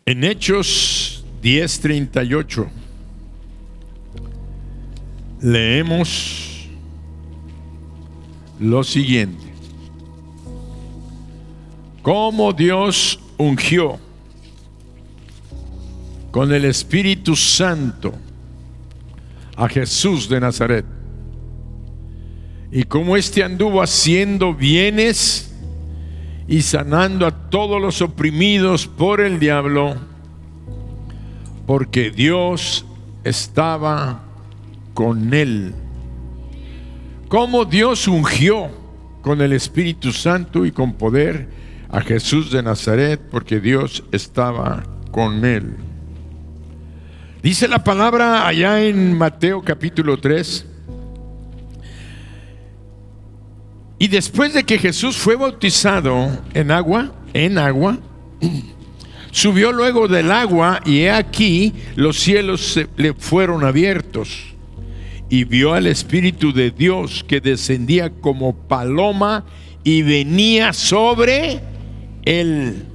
En Hechos 10:38 leemos lo siguiente: cómo Dios ungió con el Espíritu Santo a Jesús de Nazaret, y cómo éste anduvo haciendo bienes y sanando a todos los oprimidos por el diablo, porque Dios estaba con él. Cómo Dios ungió con el Espíritu Santo y con poder a Jesús de Nazaret, porque Dios estaba con él. Dice la palabra allá en Mateo capítulo 3: y después de que Jesús fue bautizado en agua, subió luego del agua, y he aquí los cielos le fueron abiertos, y vio al Espíritu de Dios que descendía como paloma y venía sobre él.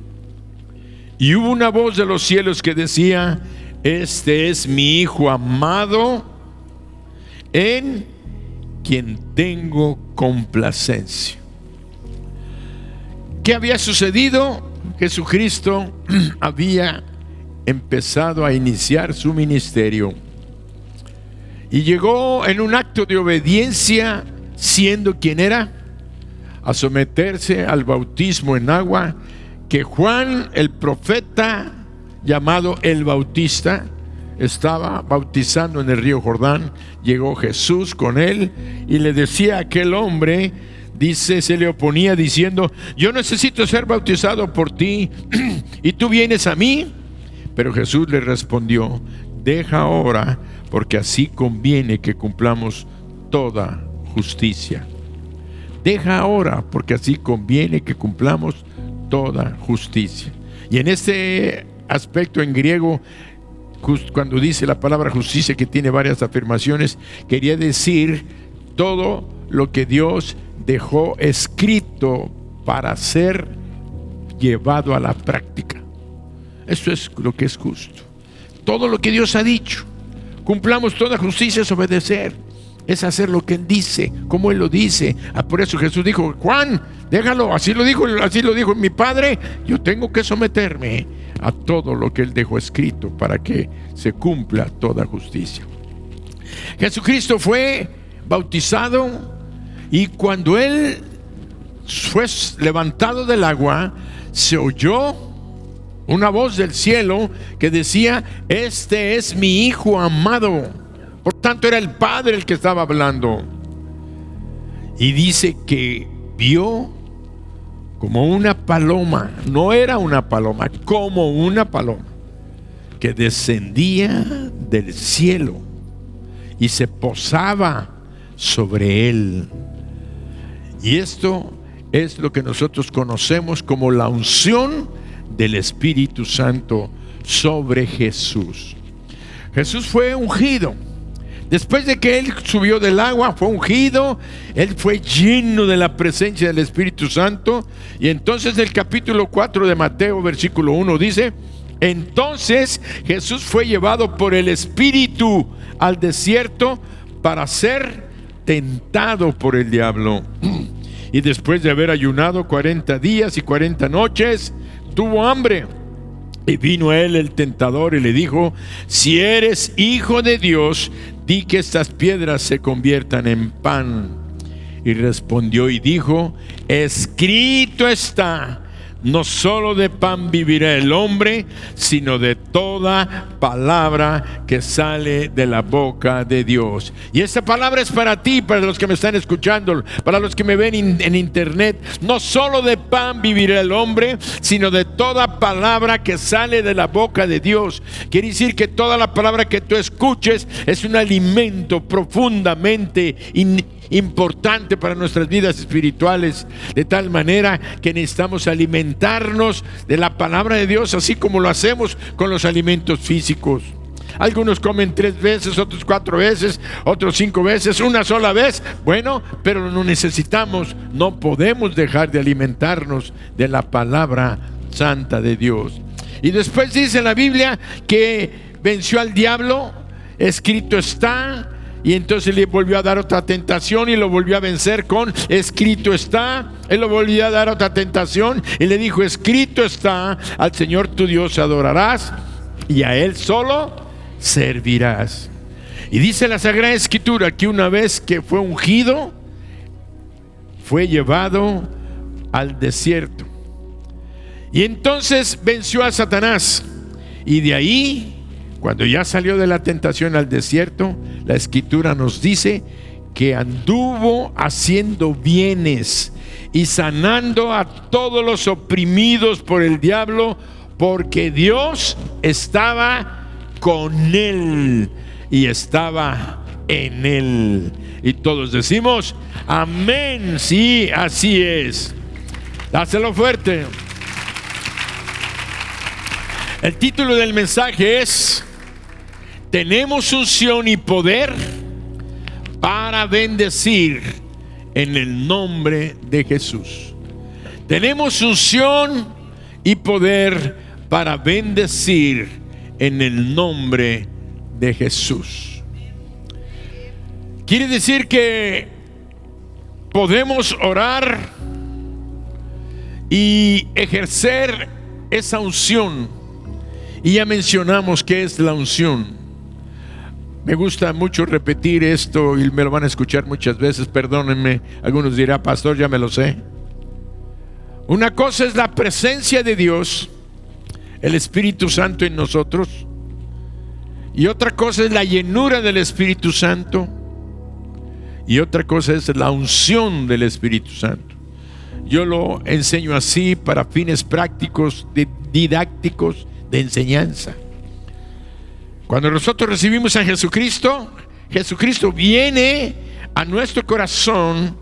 Y hubo una voz de los cielos que decía: este es mi Hijo amado, en quien tengo complacencia. ¿Qué había sucedido? Jesucristo había empezado a iniciar su ministerio y llegó en un acto de obediencia, siendo quien era, a someterse al bautismo en agua que Juan el profeta, llamado el Bautista, estaba bautizando en el río Jordán. Llegó Jesús con él y le decía a aquel hombre, dice, se le oponía diciendo: yo necesito ser bautizado por ti y tú vienes a mí. Pero Jesús le respondió: deja ahora, porque así conviene que cumplamos toda justicia. Deja ahora, porque así conviene que cumplamos toda justicia. Y en este aspecto en griego, cuando dice la palabra justicia, que tiene varias afirmaciones, quería decir todo lo que Dios dejó escrito para ser llevado a la práctica. Eso es lo que es justo. Todo lo que Dios ha dicho, cumplamos toda justicia, es obedecer, es hacer lo que Él dice, como Él lo dice. Por eso Jesús dijo: Juan, déjalo, así lo dijo mi Padre. Yo tengo que someterme a todo lo que Él dejó escrito para que se cumpla toda justicia. Jesucristo fue bautizado, y cuando Él fue levantado del agua, se oyó una voz del cielo que decía: este es mi Hijo amado. Por tanto, era el Padre el que estaba hablando. Y dice que vio como una paloma, no era una paloma, como una paloma, que descendía del cielo y se posaba sobre él. Y esto es lo que nosotros conocemos como la unción del Espíritu Santo sobre Jesús. Jesús fue ungido. Después de que Él subió del agua, fue ungido, Él fue lleno de la presencia del Espíritu Santo. Y entonces el capítulo 4 de Mateo, versículo 1 dice: entonces Jesús fue llevado por el Espíritu al desierto para ser tentado por el diablo. Y después de haber ayunado 40 días y 40 noches, tuvo hambre. Y vino a él el tentador y le dijo: si eres Hijo de Dios, di que estas piedras se conviertan en pan. Y respondió y dijo: escrito está, no solo de pan vivirá el hombre, sino de toda palabra que sale de la boca de Dios. Y esta palabra es para ti, para los que me están escuchando, para los que me ven en internet. No solo de pan vivirá el hombre, sino de toda palabra que sale de la boca de Dios. Quiere decir que toda la palabra que tú escuches es un alimento profundamente importante para nuestras vidas espirituales, de tal manera que necesitamos alimentarnos de la palabra de Dios, así como lo hacemos con los alimentos físicos. Algunos comen 3 veces, otros 4 veces, otros 5 veces, una sola vez. Bueno, pero no necesitamos, no podemos dejar de alimentarnos de la palabra santa de Dios. Y después dice la Biblia que venció al diablo, escrito está. Y entonces le volvió a dar otra tentación y lo volvió a vencer con escrito está. Él lo volvió a dar otra tentación y le dijo: escrito está, al Señor tu Dios adorarás y a Él solo servirás. Y dice la Sagrada Escritura que una vez que fue ungido, fue llevado al desierto. Y entonces venció a Satanás. Y de ahí, cuando ya salió de la tentación al desierto, la Escritura nos dice que anduvo haciendo bienes y sanando a todos los oprimidos por el diablo, porque Dios estaba con él y estaba en él. Y todos decimos amén. Sí, así es. Dáselo fuerte. El título del mensaje es: tenemos unción y poder para bendecir en el nombre de Jesús. Tenemos unción y poder para bendecir en el nombre de Jesús. Quiere decir que podemos orar y ejercer esa unción. Y ya mencionamos qué es la unción. Me gusta mucho repetir esto y me lo van a escuchar muchas veces, perdónenme. Algunos dirán: pastor, ya me lo sé. Una cosa es la presencia de Dios, el Espíritu Santo en nosotros, y otra cosa es la llenura del Espíritu Santo, y otra cosa es la unción del Espíritu Santo. Yo lo enseño así para fines prácticos, didácticos, de enseñanza. Cuando nosotros recibimos a Jesucristo, Jesucristo viene a nuestro corazón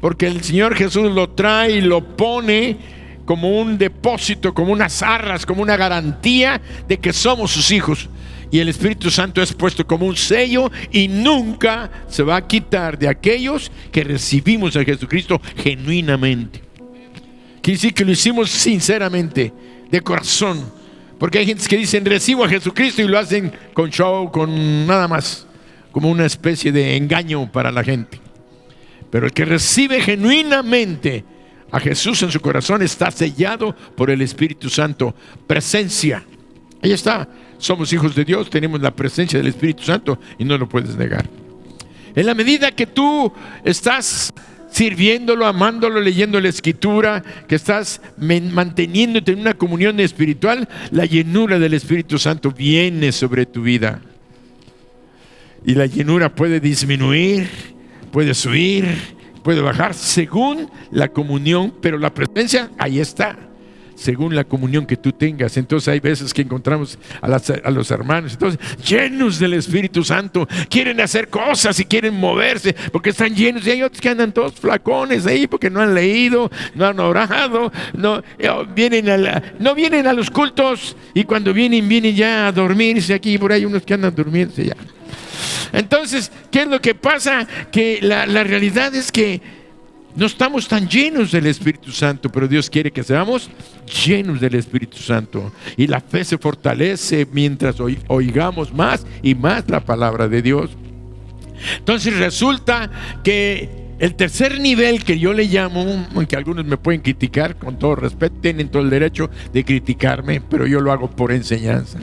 porque el Señor Jesús lo trae y lo pone como un depósito, como unas arras, como una garantía de que somos sus hijos. Y el Espíritu Santo es puesto como un sello y nunca se va a quitar de aquellos que recibimos a Jesucristo genuinamente. Quiere decir que lo hicimos sinceramente, de corazón. Porque hay gente que dicen: recibo a Jesucristo, y lo hacen con show, con nada más, como una especie de engaño para la gente. Pero el que recibe genuinamente a Jesús en su corazón está sellado por el Espíritu Santo. Presencia. Ahí está. Somos hijos de Dios, tenemos la presencia del Espíritu Santo y no lo puedes negar. En la medida que tú estás sirviéndolo, amándolo, leyendo la Escritura, que estás manteniéndote en una comunión espiritual, la llenura del Espíritu Santo viene sobre tu vida. Y la llenura puede disminuir, puede subir, puede bajar según la comunión, pero la presencia ahí está, según la comunión que tú tengas. Entonces hay veces que encontramos a los hermanos entonces llenos del Espíritu Santo, quieren hacer cosas y quieren moverse porque están llenos, y hay otros que andan todos flacones ahí porque no han leído, no han orado, no vienen a los cultos, y cuando vienen ya a dormirse aquí y por ahí, unos que andan durmiéndose ya. Entonces, ¿qué es lo que pasa? Que la realidad es que no estamos tan llenos del Espíritu Santo, pero Dios quiere que seamos llenos del Espíritu Santo. Y la fe se fortalece mientras oigamos más y más la palabra de Dios. Entonces resulta que el tercer nivel, que yo le llamo, aunque algunos me pueden criticar, con todo respeto, tienen todo el derecho de criticarme, pero yo lo hago por enseñanza.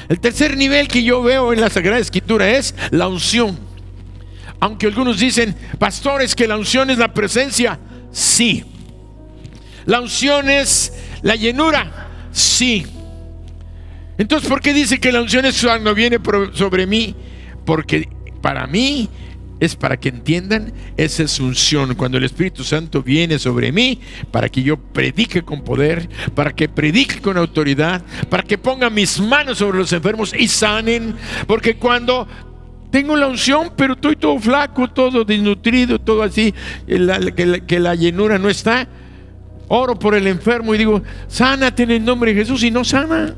El tercer nivel que yo veo en la Sagrada Escritura es la unción. Aunque algunos dicen: pastores, que la unción es la presencia. Sí. La unción es la llenura. Sí. Entonces, ¿por qué dice que la unción es cuando viene sobre mí? Porque para mí es para que entiendan, esa es unción. Cuando el Espíritu Santo viene sobre mí, para que yo predique con poder, para que predique con autoridad, para que ponga mis manos sobre los enfermos y sanen. Porque cuando tengo la unción, pero estoy todo flaco, todo desnutrido, todo así, que la llenura no está, oro por el enfermo y digo: sánate en el nombre de Jesús, y no sana.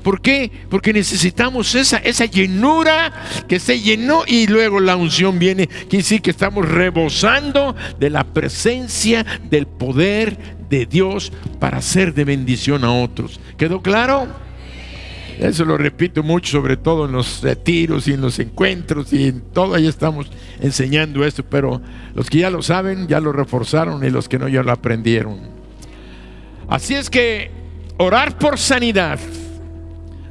¿Por qué? Porque necesitamos esa llenura que se llenó y luego la unción viene. Quiere decir que estamos rebosando de la presencia, del poder de Dios para ser de bendición a otros. ¿Quedó claro? Eso lo repito mucho, sobre todo en los retiros y en los encuentros y en todo. Ahí estamos enseñando esto, pero los que ya lo saben ya lo reforzaron y los que no ya lo aprendieron. Así es que orar por sanidad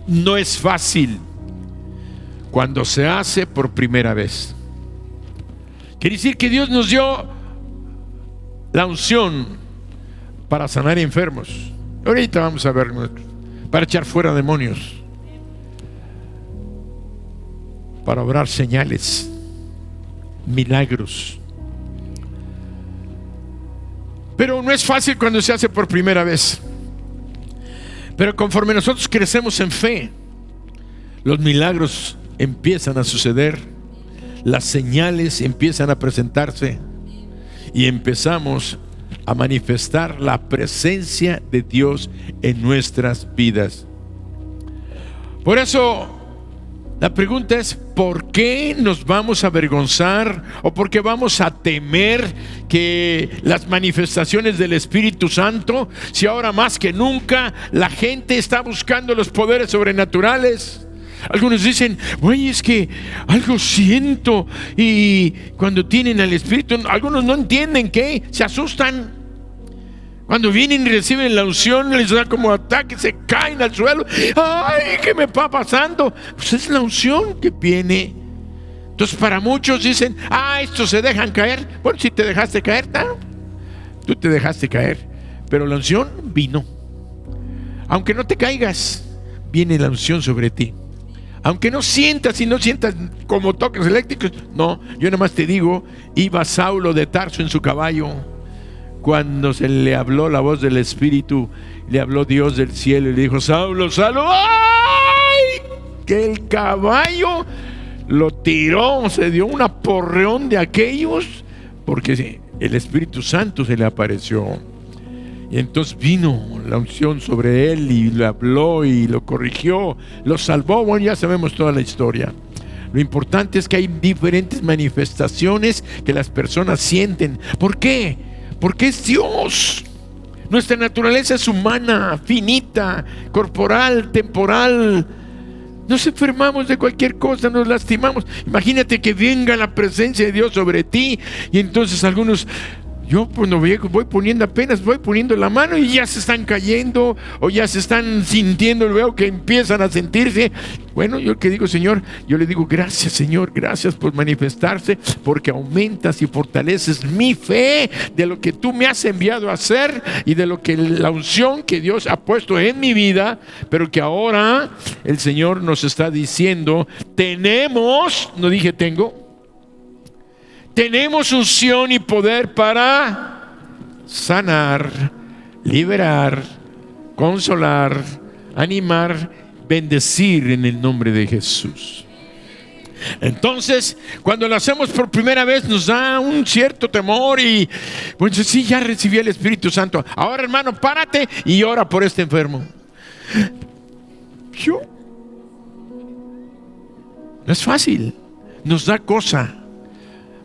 no es fácil cuando se hace por primera vez. Quiere decir que Dios nos dio la unción para sanar enfermos. Ahorita vamos a ver, para echar fuera demonios, para obrar señales, milagros. Pero no es fácil cuando se hace por primera vez. Pero conforme nosotros crecemos en fe, los milagros empiezan a suceder, las señales empiezan a presentarse y empezamos a manifestar la presencia de Dios en nuestras vidas. Por eso la pregunta es: ¿por qué nos vamos a avergonzar o por qué vamos a temer que las manifestaciones del Espíritu Santo, si ahora más que nunca la gente está buscando los poderes sobrenaturales? Algunos dicen: güey, es que algo siento, y cuando tienen al Espíritu, algunos no entienden qué, se asustan. Cuando vienen y reciben la unción, les da como ataque, se caen al suelo. ¡Ay, qué me va pasando! Pues es la unción que viene. Entonces para muchos dicen: estos se dejan caer. Bueno, si te dejaste caer, ¿no? Tú te dejaste caer, pero la unción vino. Aunque no te caigas, viene la unción sobre ti. Aunque no sientas como toques eléctricos. No, yo nada más te digo: iba Saulo de Tarso en su caballo. Cuando se le habló la voz del Espíritu, le habló Dios del cielo y le dijo: Saulo, Saulo. ¡Ay! Que el caballo lo tiró, se dio un aporreón de aquellos, porque el Espíritu Santo se le apareció. Y entonces vino la unción sobre él y le habló y lo corrigió, lo salvó. Bueno, ya sabemos toda la historia. Lo importante es que hay diferentes manifestaciones que las personas sienten. ¿Por qué? Porque es Dios. Nuestra naturaleza es humana, finita, corporal, temporal. Nos enfermamos de cualquier cosa, nos lastimamos. Imagínate que venga la presencia de Dios sobre ti y entonces algunos... Yo cuando voy poniendo la mano y ya se están cayendo o ya se están sintiendo, veo que empiezan a sentirse. Bueno, yo que digo: Señor, yo le digo: gracias, Señor, gracias por manifestarse, porque aumentas y fortaleces mi fe de lo que tú me has enviado a hacer y de lo que la unción que Dios ha puesto en mi vida, pero que ahora el Señor nos está diciendo: tenemos, no dije tengo, tenemos unción y poder para sanar, liberar, consolar, animar, bendecir en el nombre de Jesús. Entonces, cuando lo hacemos por primera vez, nos da un cierto temor y, bueno, sí, ya recibí el Espíritu Santo. Ahora, hermano, párate y ora por este enfermo. No es fácil, nos da cosa.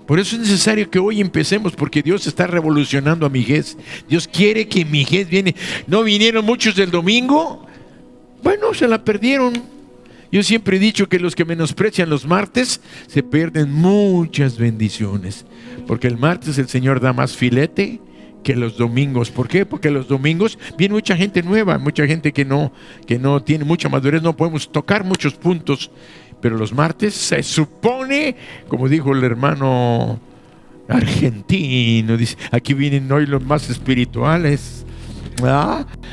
Por eso es necesario que hoy empecemos, porque Dios está revolucionando a Miguel. Dios quiere que Miguel viene. ¿No vinieron muchos del domingo? Bueno, se la perdieron. Yo siempre he dicho que los que menosprecian los martes se pierden muchas bendiciones, porque el martes el Señor da más filete que los domingos. ¿Por qué? Porque los domingos viene mucha gente nueva, mucha gente que no tiene mucha madurez, no podemos tocar muchos puntos. Pero los martes se supone, como dijo el hermano argentino, dice: aquí vienen hoy los más espirituales.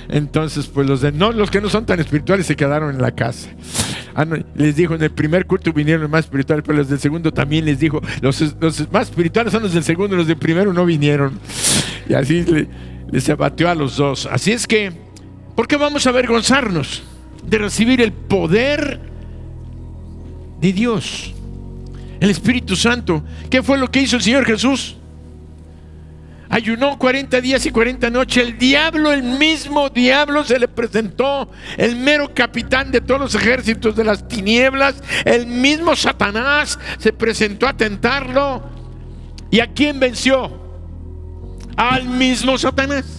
Entonces, pues los que no son tan espirituales se quedaron en la casa. Les dijo: en el primer culto vinieron los más espirituales, pero los del segundo también les dijo: los más espirituales son los del segundo, los del primero no vinieron. Y así les abatió a los dos. Así es que, ¿por qué vamos a avergonzarnos de recibir el poder de Dios, el Espíritu Santo? ¿Qué fue lo que hizo el Señor Jesús? ayunó 40 días y 40 noches. El diablo, el mismo diablo se le presentó, el mero capitán de todos los ejércitos de las tinieblas, el mismo Satanás se presentó a tentarlo. ¿Y a quién venció? Al mismo Satanás.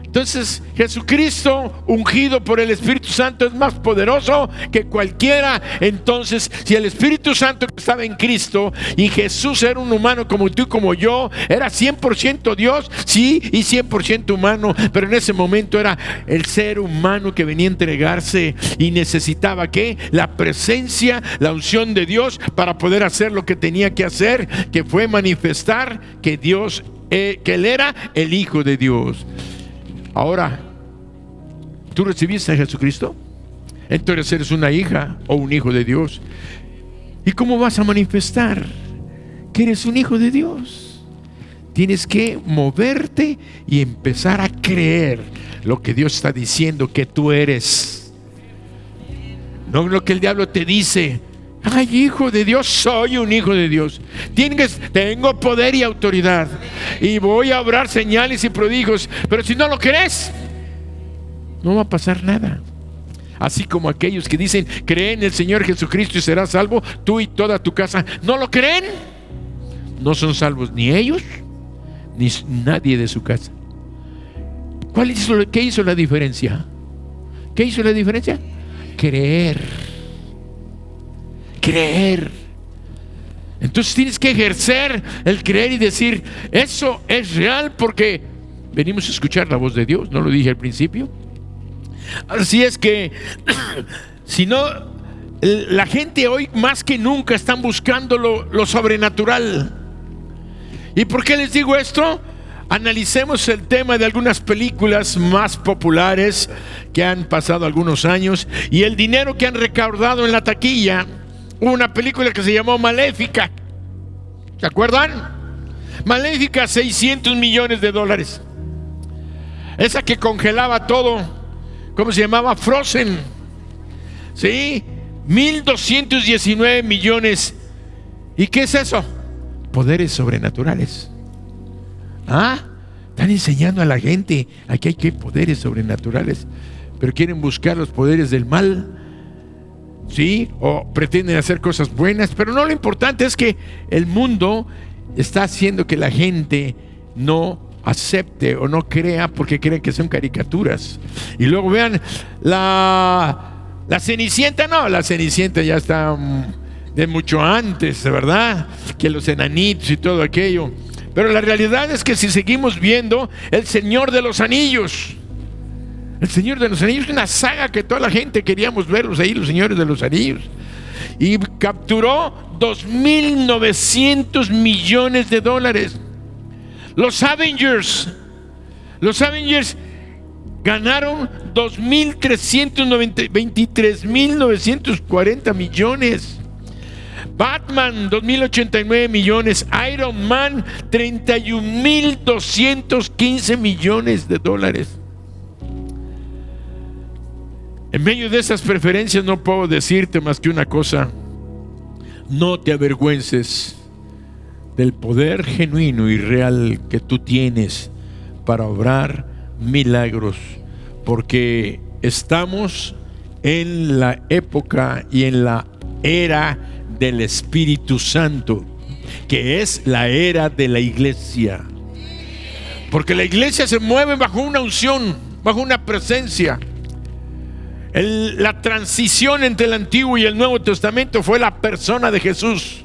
Entonces Jesucristo, ungido por el Espíritu Santo, es más poderoso que cualquiera. Entonces, si el Espíritu Santo estaba en Cristo y Jesús era un humano como tú y como yo, era 100% Dios, sí, y 100% humano, pero en ese momento era el ser humano que venía a entregarse y necesitaba ¿qué? La presencia, la unción de Dios para poder hacer lo que tenía que hacer, que fue manifestar que Dios, que Él era el Hijo de Dios. Ahora, ¿tú recibiste a Jesucristo? Entonces eres una hija o un hijo de Dios. ¿Y cómo vas a manifestar que eres un hijo de Dios? Tienes que moverte y empezar a creer lo que Dios está diciendo que tú eres. No lo que el diablo te dice. Ay, hijo de Dios, soy un hijo de Dios. Tengo poder y autoridad y voy a obrar señales y prodigios. Pero si no lo crees, no va a pasar nada. Así como aquellos que dicen, cree en el Señor Jesucristo y serás salvo, tú y toda tu casa. ¿No lo creen? No son salvos ni ellos, ni nadie de su casa. ¿Qué hizo la diferencia? ¿Qué hizo la diferencia? Creer. Entonces tienes que ejercer el creer y decir, eso es real, porque venimos a escuchar la voz de Dios. ¿No lo dije al principio? Así es que si no, la gente hoy más que nunca están buscando lo sobrenatural. ¿Y por qué les digo esto? Analicemos el tema de algunas películas más populares que han pasado algunos años y el dinero que han recaudado en la taquilla. Una película que se llamó Maléfica. ¿Se acuerdan? Maléfica, $600 millones. Esa que congelaba todo. ¿Cómo se llamaba? Frozen. ¿Sí? 1,219 millones. ¿Y qué es eso? Poderes sobrenaturales. Están enseñando a la gente aquí hay que poderes sobrenaturales, pero quieren buscar los poderes del mal. Sí, o pretenden hacer cosas buenas, pero no, lo importante es que el mundo está haciendo que la gente no acepte o no crea porque creen que son caricaturas. Y luego vean la Cenicienta. No, la Cenicienta ya está de mucho antes, ¿verdad? Que los enanitos y todo aquello. Pero la realidad es que si seguimos viendo El Señor de los Anillos, El Señor de los Anillos es una saga que toda la gente queríamos verlos ahí, los Señores de los Anillos. Y capturó $2,900 millones. Los Avengers ganaron 23,940 millones. Batman, 2,089 millones. Iron Man, 31,215 millones de dólares. En medio de esas preferencias no puedo decirte más que una cosa: no te avergüences del poder genuino y real que tú tienes para obrar milagros, porque estamos en la época y en la era del Espíritu Santo, que es la era de la iglesia, porque la iglesia se mueve bajo una unción, bajo una presencia. La transición entre el Antiguo y el Nuevo Testamento fue la persona de Jesús.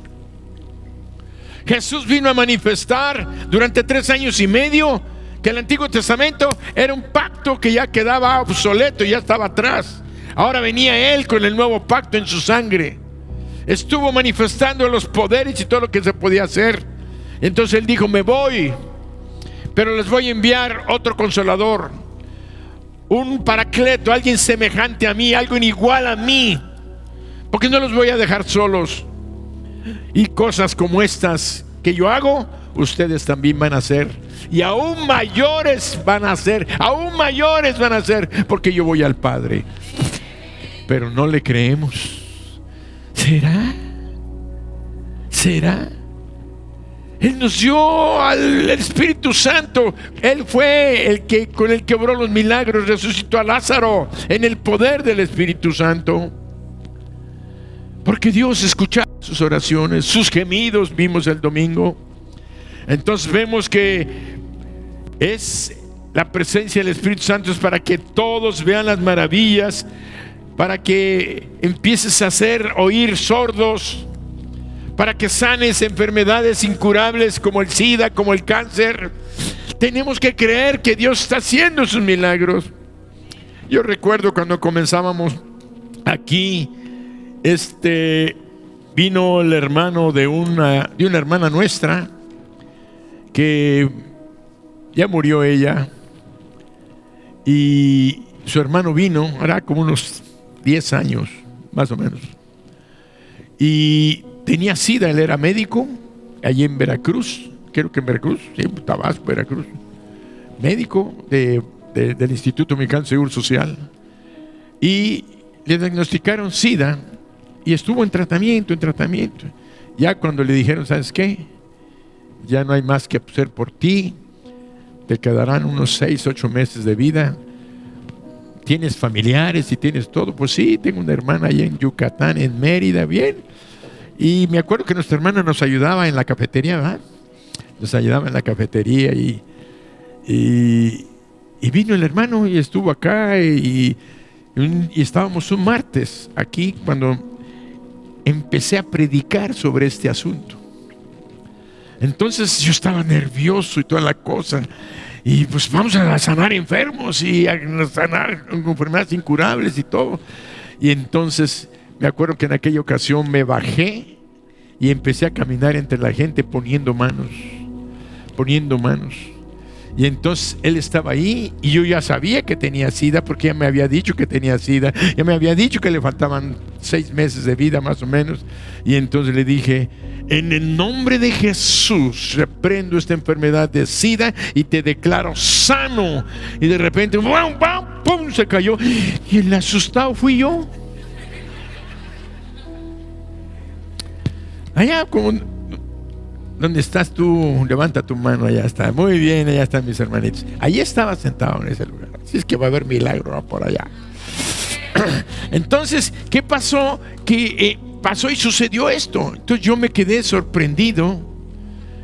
Jesús vino a manifestar durante 3 años y medio que el Antiguo Testamento era un pacto que ya quedaba obsoleto, ya estaba atrás. Ahora venía Él con el nuevo pacto en su sangre. Estuvo manifestando los poderes y todo lo que se podía hacer. Entonces Él dijo: me voy, pero les voy a enviar otro consolador, un paracleto, alguien semejante a mí, algo igual a mí, porque no los voy a dejar solos. Y cosas como estas que yo hago, ustedes también van a hacer, y aún mayores van a hacer, porque yo voy al Padre. Pero no le creemos. ¿Será? Él nos dio al Espíritu Santo. Él fue el que con el que obró los milagros, resucitó a Lázaro en el poder del Espíritu Santo. Porque Dios escuchaba sus oraciones, sus gemidos, vimos el domingo. Entonces vemos que es la presencia del Espíritu Santo es para que todos vean las maravillas, para que empieces a hacer oír sordos, para que sanes enfermedades incurables como el SIDA, como el cáncer. Tenemos que creer que Dios está haciendo sus milagros. Yo recuerdo cuando comenzábamos aquí, vino el hermano de una hermana nuestra, que ya murió ella, y su hermano vino, hará como unos 10 años, más o menos, y tenía SIDA. Él era médico allí en Veracruz, creo que en Veracruz, sí, Tabasco, Veracruz, médico del Instituto Mexicano de Seguro Social, y le diagnosticaron SIDA y estuvo en tratamiento. Ya cuando le dijeron, ¿sabes qué? Ya no hay más que hacer por ti, te quedarán unos 6, 8 meses de vida. ¿Tienes familiares y tienes todo? Pues sí, tengo una hermana allá en Yucatán, en Mérida, bien. Y me acuerdo que nuestra hermana nos ayudaba en la cafetería, ¿verdad? Nos ayudaba en la cafetería y vino el hermano y estuvo acá y estábamos un martes aquí cuando empecé a predicar sobre este asunto. Entonces yo estaba nervioso y toda la cosa, y pues vamos a sanar enfermos y a sanar enfermedades incurables y todo. Y entonces me acuerdo que en aquella ocasión me bajé y empecé a caminar entre la gente poniendo manos. Y entonces él estaba ahí y yo ya sabía que tenía SIDA, porque ya me había dicho que tenía SIDA, ya me había dicho que le faltaban 6 meses de vida más o menos. Y entonces le dije: en el nombre de Jesús reprendo esta enfermedad de SIDA y te declaro sano. Y de repente ¡pum! ¡Pum! Se cayó, y el asustado fui yo. Allá como ¿dónde estás tú? Levanta tu mano, allá está. Muy bien, allá están mis hermanitos. Allí estaba sentado en ese lugar. Así es que va a haber milagro, ¿no? Por allá. Entonces, ¿qué pasó? Que pasó y sucedió esto. Entonces yo me quedé sorprendido.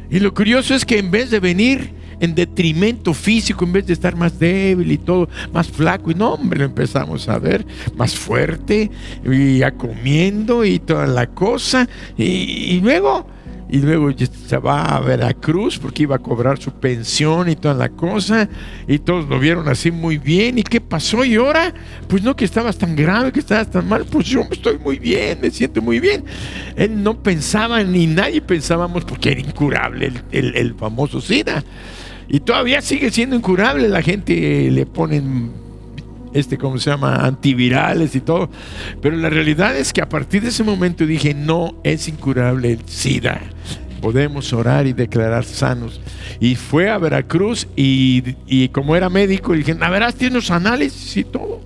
Y lo curioso es que en vez de venir en detrimento físico, en vez de estar más débil y todo, más flaco, y no, hombre, lo empezamos a ver más fuerte, y ya comiendo y toda la cosa. Y luego se va a Veracruz porque iba a cobrar su pensión y toda la cosa, y todos lo vieron así muy bien. ¿Y qué pasó? Y ahora, pues no que estabas tan grave, que estabas tan mal. Pues yo estoy muy bien, me siento muy bien. Él no pensaba, ni nadie pensábamos, porque era incurable el famoso SIDA, y todavía sigue siendo incurable. La gente le ponen ¿cómo se llama? Antivirales y todo. Pero la realidad es que a partir de ese momento dije: no es incurable el SIDA. Podemos orar y declarar sanos. Y fue a Veracruz y como era médico, le dije: a ver, hazte unos análisis y todo.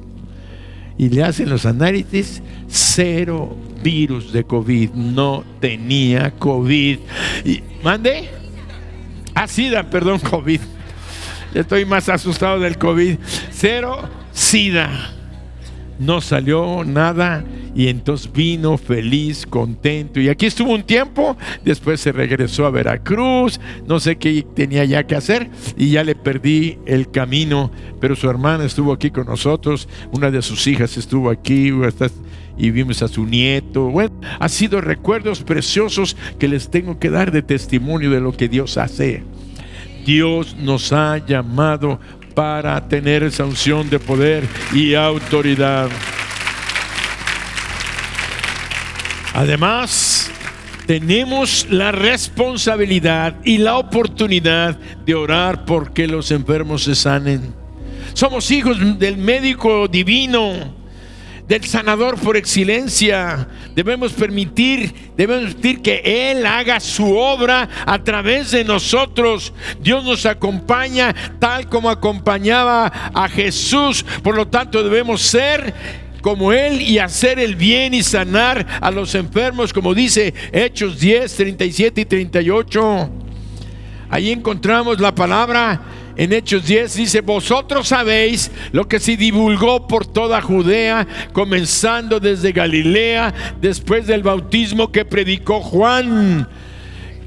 Y le hacen los análisis, 0 virus de COVID. No tenía COVID. ¿Mande? SIDA, perdón, COVID. Ya estoy más asustado del COVID. 0 SIDA. No salió nada. Y entonces vino feliz, contento. Y aquí estuvo un tiempo. Después se regresó a Veracruz. No sé qué tenía ya que hacer. Y ya le perdí el camino. Pero su hermana estuvo aquí con nosotros. Una de sus hijas estuvo aquí. Y vimos a su nieto. Bueno, ha sido recuerdos preciosos que les tengo que dar de testimonio de lo que Dios hace. Dios nos ha llamado para tener esa unción de poder y autoridad. Además, tenemos la responsabilidad y la oportunidad de orar porque los enfermos se sanen. Somos hijos del médico divino, del sanador por excelencia. Debemos permitir que Él haga su obra a través de nosotros. Dios nos acompaña tal como acompañaba a Jesús. Por lo tanto, debemos ser como Él y hacer el bien y sanar a los enfermos, como dice Hechos 10, 37 y 38. Ahí encontramos la palabra en Hechos 10, dice: vosotros sabéis lo que se divulgó por toda Judea, comenzando desde Galilea, después del bautismo que predicó Juan,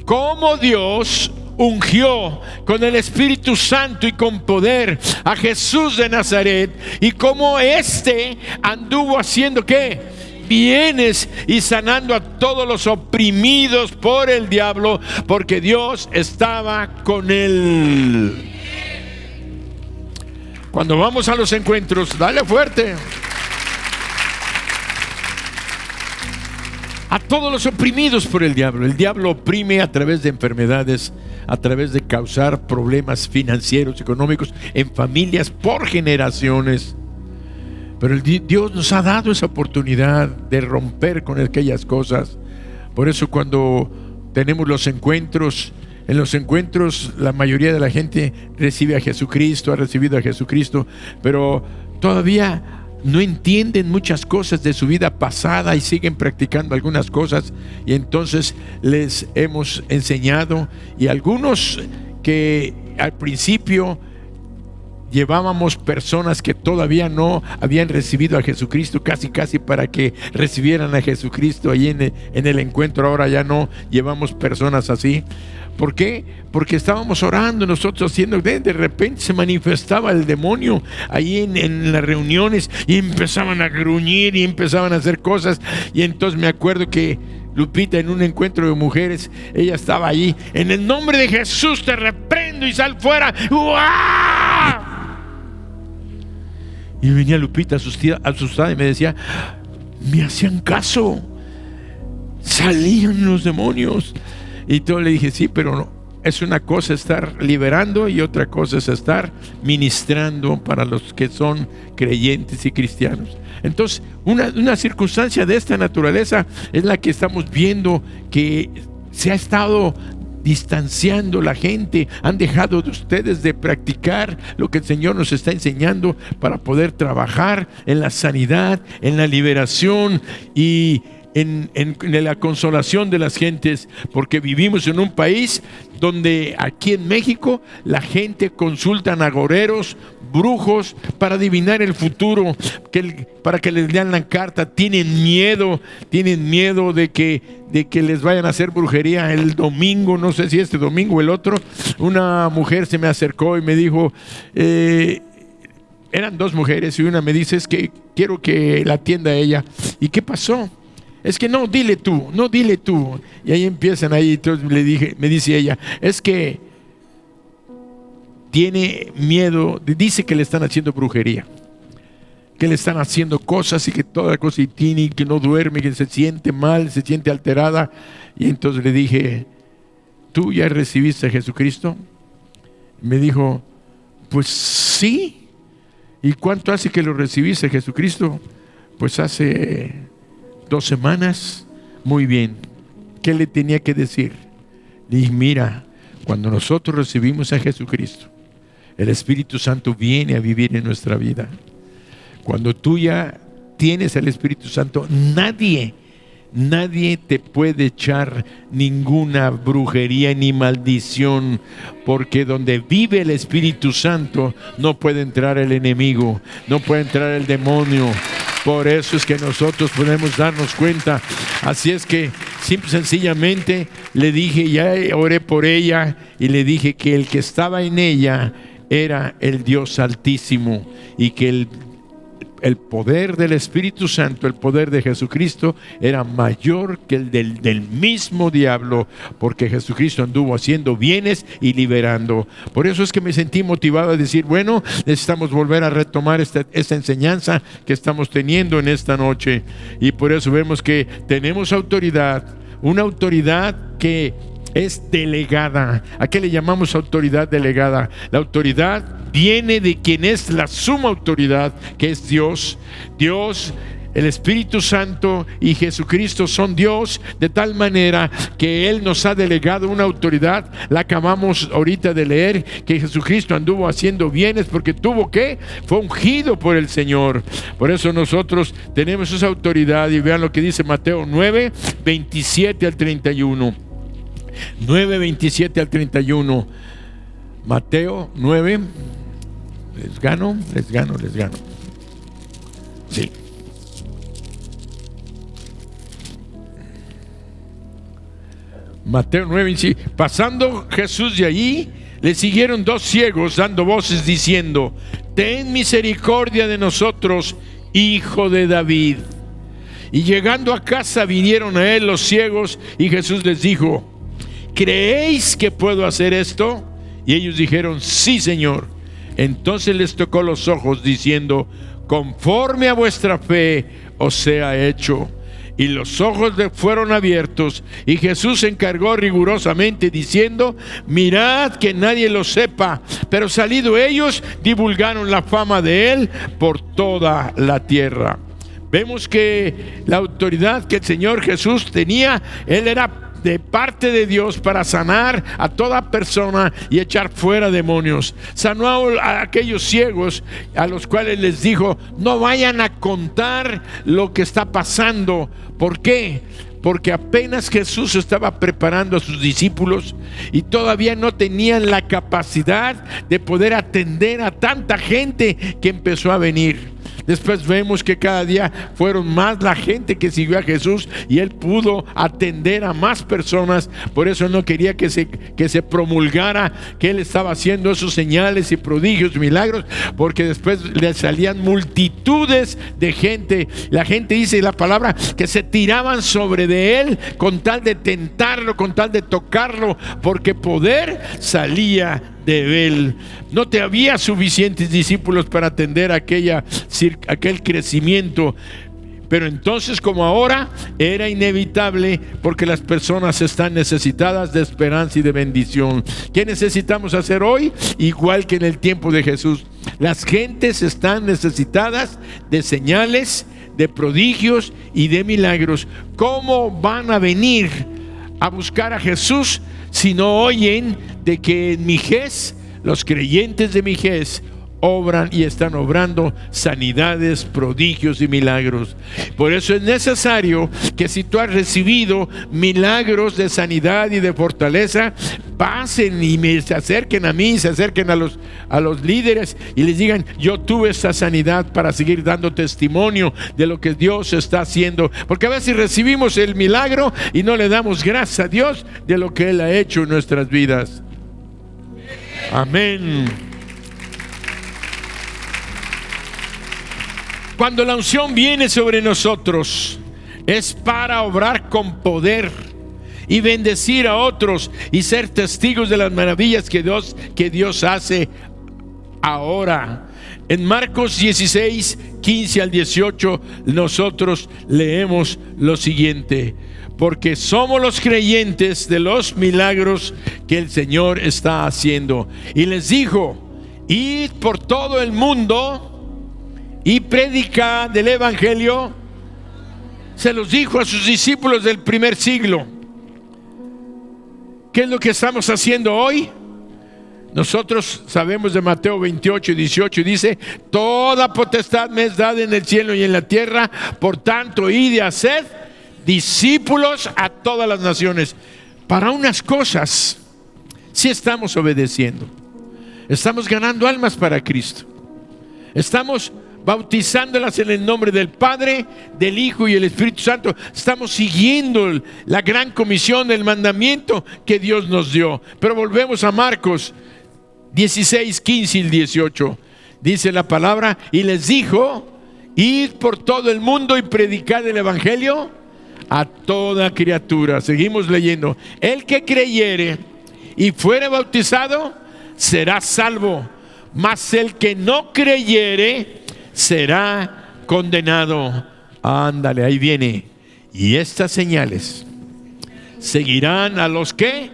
cómo Dios ungió con el Espíritu Santo y con poder a Jesús de Nazaret, y cómo éste anduvo haciendo ¿qué? Bienes y sanando a todos los oprimidos por el diablo, porque Dios estaba con él. Cuando vamos a los encuentros, dale fuerte. A todos los oprimidos por el diablo. El diablo oprime a través de enfermedades, a través de causar problemas financieros, económicos en familias por generaciones. Pero Dios nos ha dado esa oportunidad de romper con aquellas cosas. Por eso cuando tenemos los encuentros, en los encuentros la mayoría de la gente recibe a Jesucristo, ha recibido a Jesucristo, pero todavía no entienden muchas cosas de su vida pasada y siguen practicando algunas cosas, y entonces les hemos enseñado, y algunos que al principio llevábamos personas que todavía no habían recibido a Jesucristo, casi para que recibieran a Jesucristo ahí en el encuentro. Ahora ya no llevamos personas así. ¿Por qué? Porque estábamos orando nosotros haciendo, de repente se manifestaba el demonio ahí en las reuniones, y empezaban a gruñir y empezaban a hacer cosas. Y entonces me acuerdo que Lupita, en un encuentro de mujeres, ella estaba ahí: en el nombre de Jesús te reprendo y sal fuera. ¡Uah! Y venía Lupita asustada y me decía, me hacían caso, salían los demonios. Y yo le dije, sí, pero no, es una cosa estar liberando y otra cosa es estar ministrando para los que son creyentes y cristianos. Entonces, una circunstancia de esta naturaleza es la que estamos viendo, que se ha estado distanciando la gente. Han dejado de ustedes de practicar lo que el Señor nos está enseñando para poder trabajar en la sanidad, en la liberación y en la consolación de las gentes, porque vivimos en un país donde aquí en México la gente consulta a agoreros, brujos para adivinar el futuro, para que les lean la carta. Tienen miedo de que les vayan a hacer brujería. El domingo, no sé si este domingo o el otro, una mujer se me acercó y me dijo, eran dos mujeres, y una me dice, es que quiero que la atienda a ella. ¿Y qué pasó? Es que no, dile tú. Y ahí empiezan ahí. Entonces me dice ella, es que tiene miedo, dice que le están haciendo brujería, que le están haciendo cosas y que toda cosa, y tiene, que no duerme, que se siente mal, se siente alterada. Y entonces le dije, ¿tú ya recibiste a Jesucristo? Me dijo, pues sí. ¿Y cuánto hace que lo recibiste a Jesucristo? Pues hace 2 semanas. Muy bien. ¿Qué le tenía que decir? Le dije, mira, cuando nosotros recibimos a Jesucristo, el Espíritu Santo viene a vivir en nuestra vida. Cuando tú ya tienes el Espíritu Santo, nadie te puede echar ninguna brujería ni maldición, porque donde vive el Espíritu Santo no puede entrar el enemigo, no puede entrar el demonio. Por eso es que nosotros podemos darnos cuenta. Así es que sencillamente le dije, ya oré por ella, y le dije que el que estaba en ella era el Dios Altísimo, y que el poder del Espíritu Santo, el poder de Jesucristo, era mayor que el del mismo diablo, porque Jesucristo anduvo haciendo bienes y liberando. Por eso es que me sentí motivado a decir, bueno, necesitamos volver a retomar esta enseñanza que estamos teniendo en esta noche. Y por eso vemos que tenemos autoridad, una autoridad que es delegada. ¿A qué le llamamos autoridad delegada? La autoridad viene de quien es la suma autoridad, que es Dios. Dios, el Espíritu Santo y Jesucristo son Dios, de tal manera que Él nos ha delegado una autoridad. La acabamos ahorita de leer, que Jesucristo anduvo haciendo bienes porque fue ungido por el Señor. Por eso nosotros tenemos esa autoridad. Y vean lo que dice Mateo 9, 27 al 31. 9, 27 al 31. Mateo 9. Les gano. Sí. Mateo 9, sí. Pasando Jesús de allí, le siguieron 2 ciegos dando voces diciendo: ten misericordia de nosotros, hijo de David. Y llegando a casa vinieron a él los ciegos, y Jesús les dijo: ¿creéis que puedo hacer esto? Y ellos dijeron: sí, Señor. Entonces les tocó los ojos diciendo: conforme a vuestra fe os sea hecho. Y los ojos fueron abiertos, y Jesús se encargó rigurosamente diciendo: mirad que nadie lo sepa. Pero salido ellos, divulgaron la fama de él por toda la tierra. Vemos que la autoridad que el Señor Jesús tenía, él era de parte de Dios para sanar a toda persona y echar fuera demonios. Sanó a aquellos ciegos a los cuales les dijo: no vayan a contar lo que está pasando. ¿Por qué? Porque apenas Jesús estaba preparando a sus discípulos y todavía no tenían la capacidad de poder atender a tanta gente que empezó a venir. Después vemos que cada día fueron más la gente que siguió a Jesús y él pudo atender a más personas. Por eso no quería que se promulgara que él estaba haciendo esos señales y prodigios, milagros, porque después le salían multitudes de gente. La gente, dice la palabra, que se tiraban sobre de él con tal de tentarlo, con tal de tocarlo, porque poder salía de él. No te había suficientes discípulos para atender aquel crecimiento. Pero entonces, como ahora, era inevitable, porque las personas están necesitadas de esperanza y de bendición. ¿Qué necesitamos hacer hoy? Igual que en el tiempo de Jesús. Las gentes están necesitadas de señales, de prodigios y de milagros. ¿Cómo van a venir a buscar a Jesús si no oyen de que en Mijés, los creyentes de Mijés, obran y están obrando sanidades, prodigios y milagros? Por eso es necesario que, si tú has recibido milagros de sanidad y de fortaleza, pasen y se acerquen a mí, se acerquen a los líderes y les digan: yo tuve esta sanidad, para seguir dando testimonio de lo que Dios está haciendo. Porque a veces recibimos el milagro y no le damos gracias a Dios de lo que Él ha hecho en nuestras vidas. Amén. Cuando la unción viene sobre nosotros, es para obrar con poder y bendecir a otros y ser testigos de las maravillas que Dios hace ahora. En Marcos 16, 15 al 18, nosotros leemos lo siguiente: porque somos los creyentes de los milagros que el Señor está haciendo. Y les dijo: id por todo el mundo y predicad el evangelio. Se los dijo a sus discípulos del primer siglo. ¿Qué es lo que estamos haciendo hoy? Nosotros sabemos de Mateo 28 y 18, dice: toda potestad me es dada en el cielo y en la tierra, por tanto id y haced discípulos a todas las naciones. Para unas cosas sí estamos obedeciendo. Estamos ganando almas para Cristo. Estamos bautizándolas en el nombre del Padre, del Hijo y el Espíritu Santo. Estamos siguiendo la gran comisión, el mandamiento que Dios nos dio. Pero volvemos a Marcos 16, 15 y 18. Dice la palabra: y les dijo: id por todo el mundo y predicad el evangelio a toda criatura. Seguimos leyendo: el que creyere y fuere bautizado será salvo, mas el que no creyere será condenado. Ándale, ahí viene: y estas señales seguirán a los que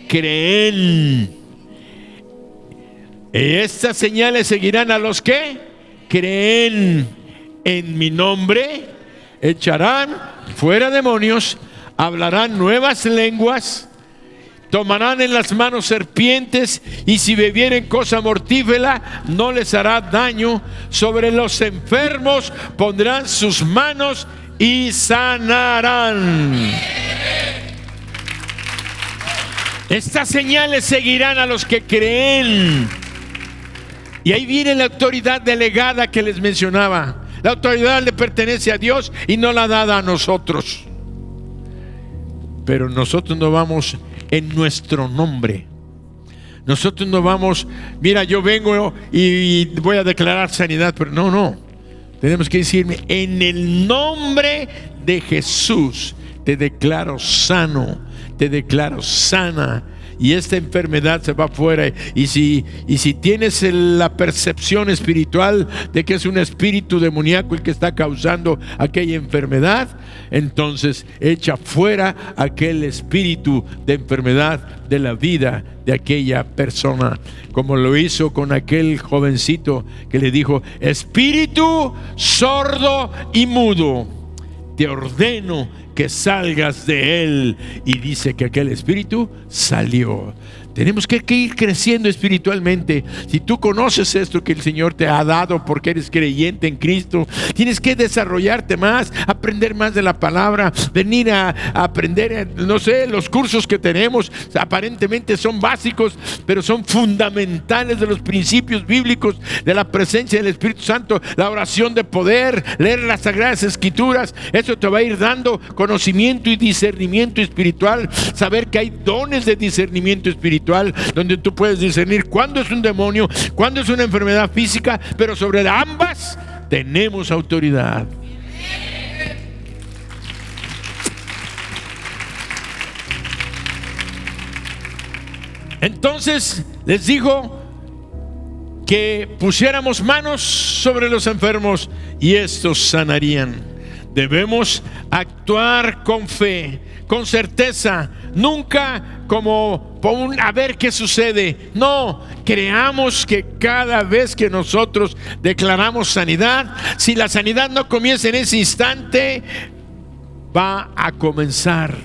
creen. Estas señales seguirán a los que creen. En mi nombre echarán fuera demonios, hablarán nuevas lenguas, tomarán en las manos serpientes, y si bebieren cosa mortífera no les hará daño. Sobre los enfermos pondrán sus manos y sanarán. Estas señales seguirán a los que creen. Y ahí viene la autoridad delegada que les mencionaba. La autoridad le pertenece a Dios y no la dada a nosotros. Pero nosotros no vamos en nuestro nombre. Nosotros no vamos, mira, yo vengo y voy a declarar sanidad, pero no. Tenemos que decirme, en el nombre de Jesús te declaro sano, te declaro sana. Y esta enfermedad se va afuera. Y si tienes la percepción espiritual de que es un espíritu demoníaco el que está causando aquella enfermedad, entonces echa fuera aquel espíritu de enfermedad de la vida de aquella persona, como lo hizo con aquel jovencito que le dijo: espíritu sordo y mudo, te ordeno que salgas de él. Y dice que aquel espíritu salió. Tenemos que ir creciendo espiritualmente. Si tú conoces esto que el Señor te ha dado porque eres creyente en Cristo, tienes que desarrollarte más, aprender más de la palabra, venir a aprender, no sé, los cursos que tenemos aparentemente son básicos, pero son fundamentales de los principios bíblicos, de la presencia del Espíritu Santo, la oración de poder, leer las Sagradas Escrituras. Eso te va a ir dando conocimiento y discernimiento espiritual, saber que hay dones de discernimiento espiritual, donde tú puedes discernir cuándo es un demonio, cuándo es una enfermedad física, pero sobre ambas tenemos autoridad. Entonces les digo que pusiéramos manos sobre los enfermos y estos sanarían. Debemos actuar con fe, con certeza, nunca como a ver qué sucede. No, creamos que cada vez que nosotros declaramos sanidad, si la sanidad no comienza en ese instante, va a comenzar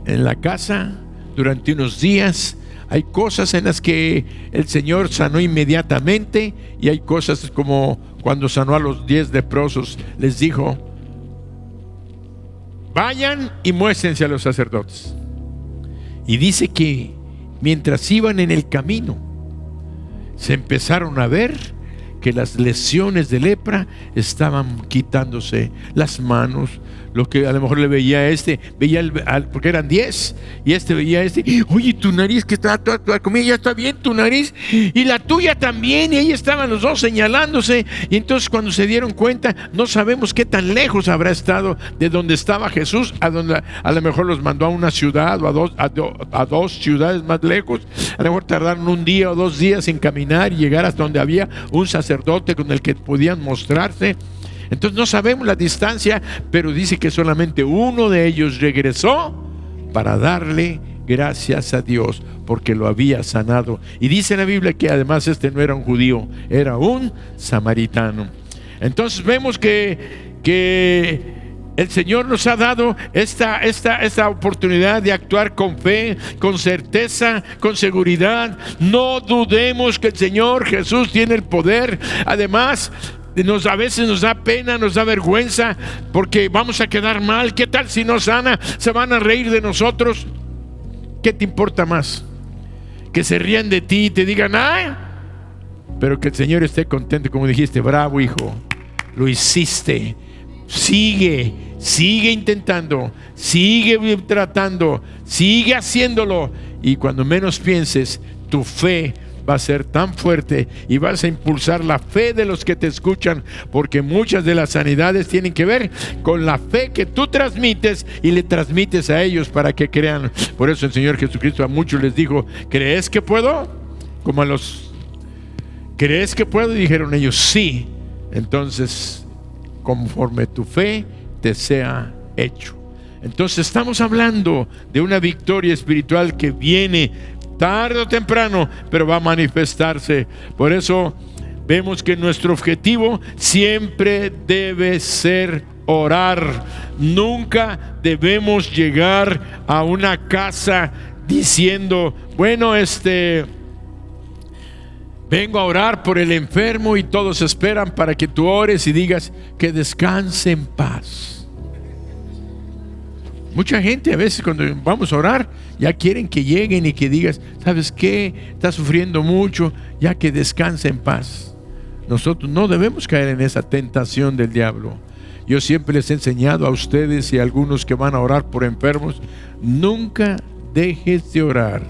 en la casa durante unos días. Hay cosas en las que el Señor sanó inmediatamente, y hay cosas como cuando sanó a los 10 leprosos, les dijo: vayan y muéstrense a los sacerdotes. Y dice que mientras iban en el camino, se empezaron a ver que las lesiones de lepra estaban quitándose, las manos. Lo que a lo mejor le veía a porque eran 10, y veía a oye, tu nariz que está toda comida, ya está bien tu nariz, y la tuya también. Y ahí estaban los dos señalándose. Y entonces cuando se dieron cuenta, no sabemos qué tan lejos habrá estado de donde estaba Jesús, a donde a lo mejor los mandó a una ciudad o a dos ciudades más lejos. A lo mejor tardaron un día o 2 días en caminar y llegar hasta donde había un sacerdote con el que podían mostrarse. Entonces no sabemos la distancia, pero dice que solamente uno de ellos regresó para darle gracias a Dios porque lo había sanado. Y dice la Biblia que además no era un judío, era un samaritano. Entonces vemos que el Señor nos ha dado esta oportunidad de actuar con fe, con certeza, con seguridad. No dudemos que el Señor Jesús tiene el poder. Además, a veces nos da pena, nos da vergüenza, porque vamos a quedar mal. ¿Qué tal si no sana? Se van a reír de nosotros. ¿Qué te importa más? Que se rían de ti y te digan: ¡ay! Pero que el Señor esté contento, como dijiste: bravo, hijo, lo hiciste. Sigue intentando, sigue tratando, sigue haciéndolo. Y cuando menos pienses, tu fe va a ser tan fuerte y vas a impulsar la fe de los que te escuchan, porque muchas de las sanidades tienen que ver con la fe que tú transmites y le transmites a ellos para que crean. Por eso el Señor Jesucristo a muchos les dijo: ¿crees que puedo? Como a los: ¿crees que puedo? Y dijeron ellos: sí. Entonces, conforme tu fe te sea hecho. Entonces estamos hablando de una victoria espiritual que viene tarde o temprano, pero va a manifestarse. Por eso vemos que nuestro objetivo siempre debe ser orar. Nunca debemos llegar a una casa diciendo: bueno, vengo a orar por el enfermo, y todos esperan para que tú ores y digas: que descanse en paz. Mucha gente a veces cuando vamos a orar ya quieren que lleguen y que digas, ¿sabes qué? Está sufriendo mucho, ya que descanse en paz. Nosotros no debemos caer en esa tentación del diablo. Yo siempre les he enseñado a ustedes y a algunos que van a orar por enfermos, nunca dejes de orar,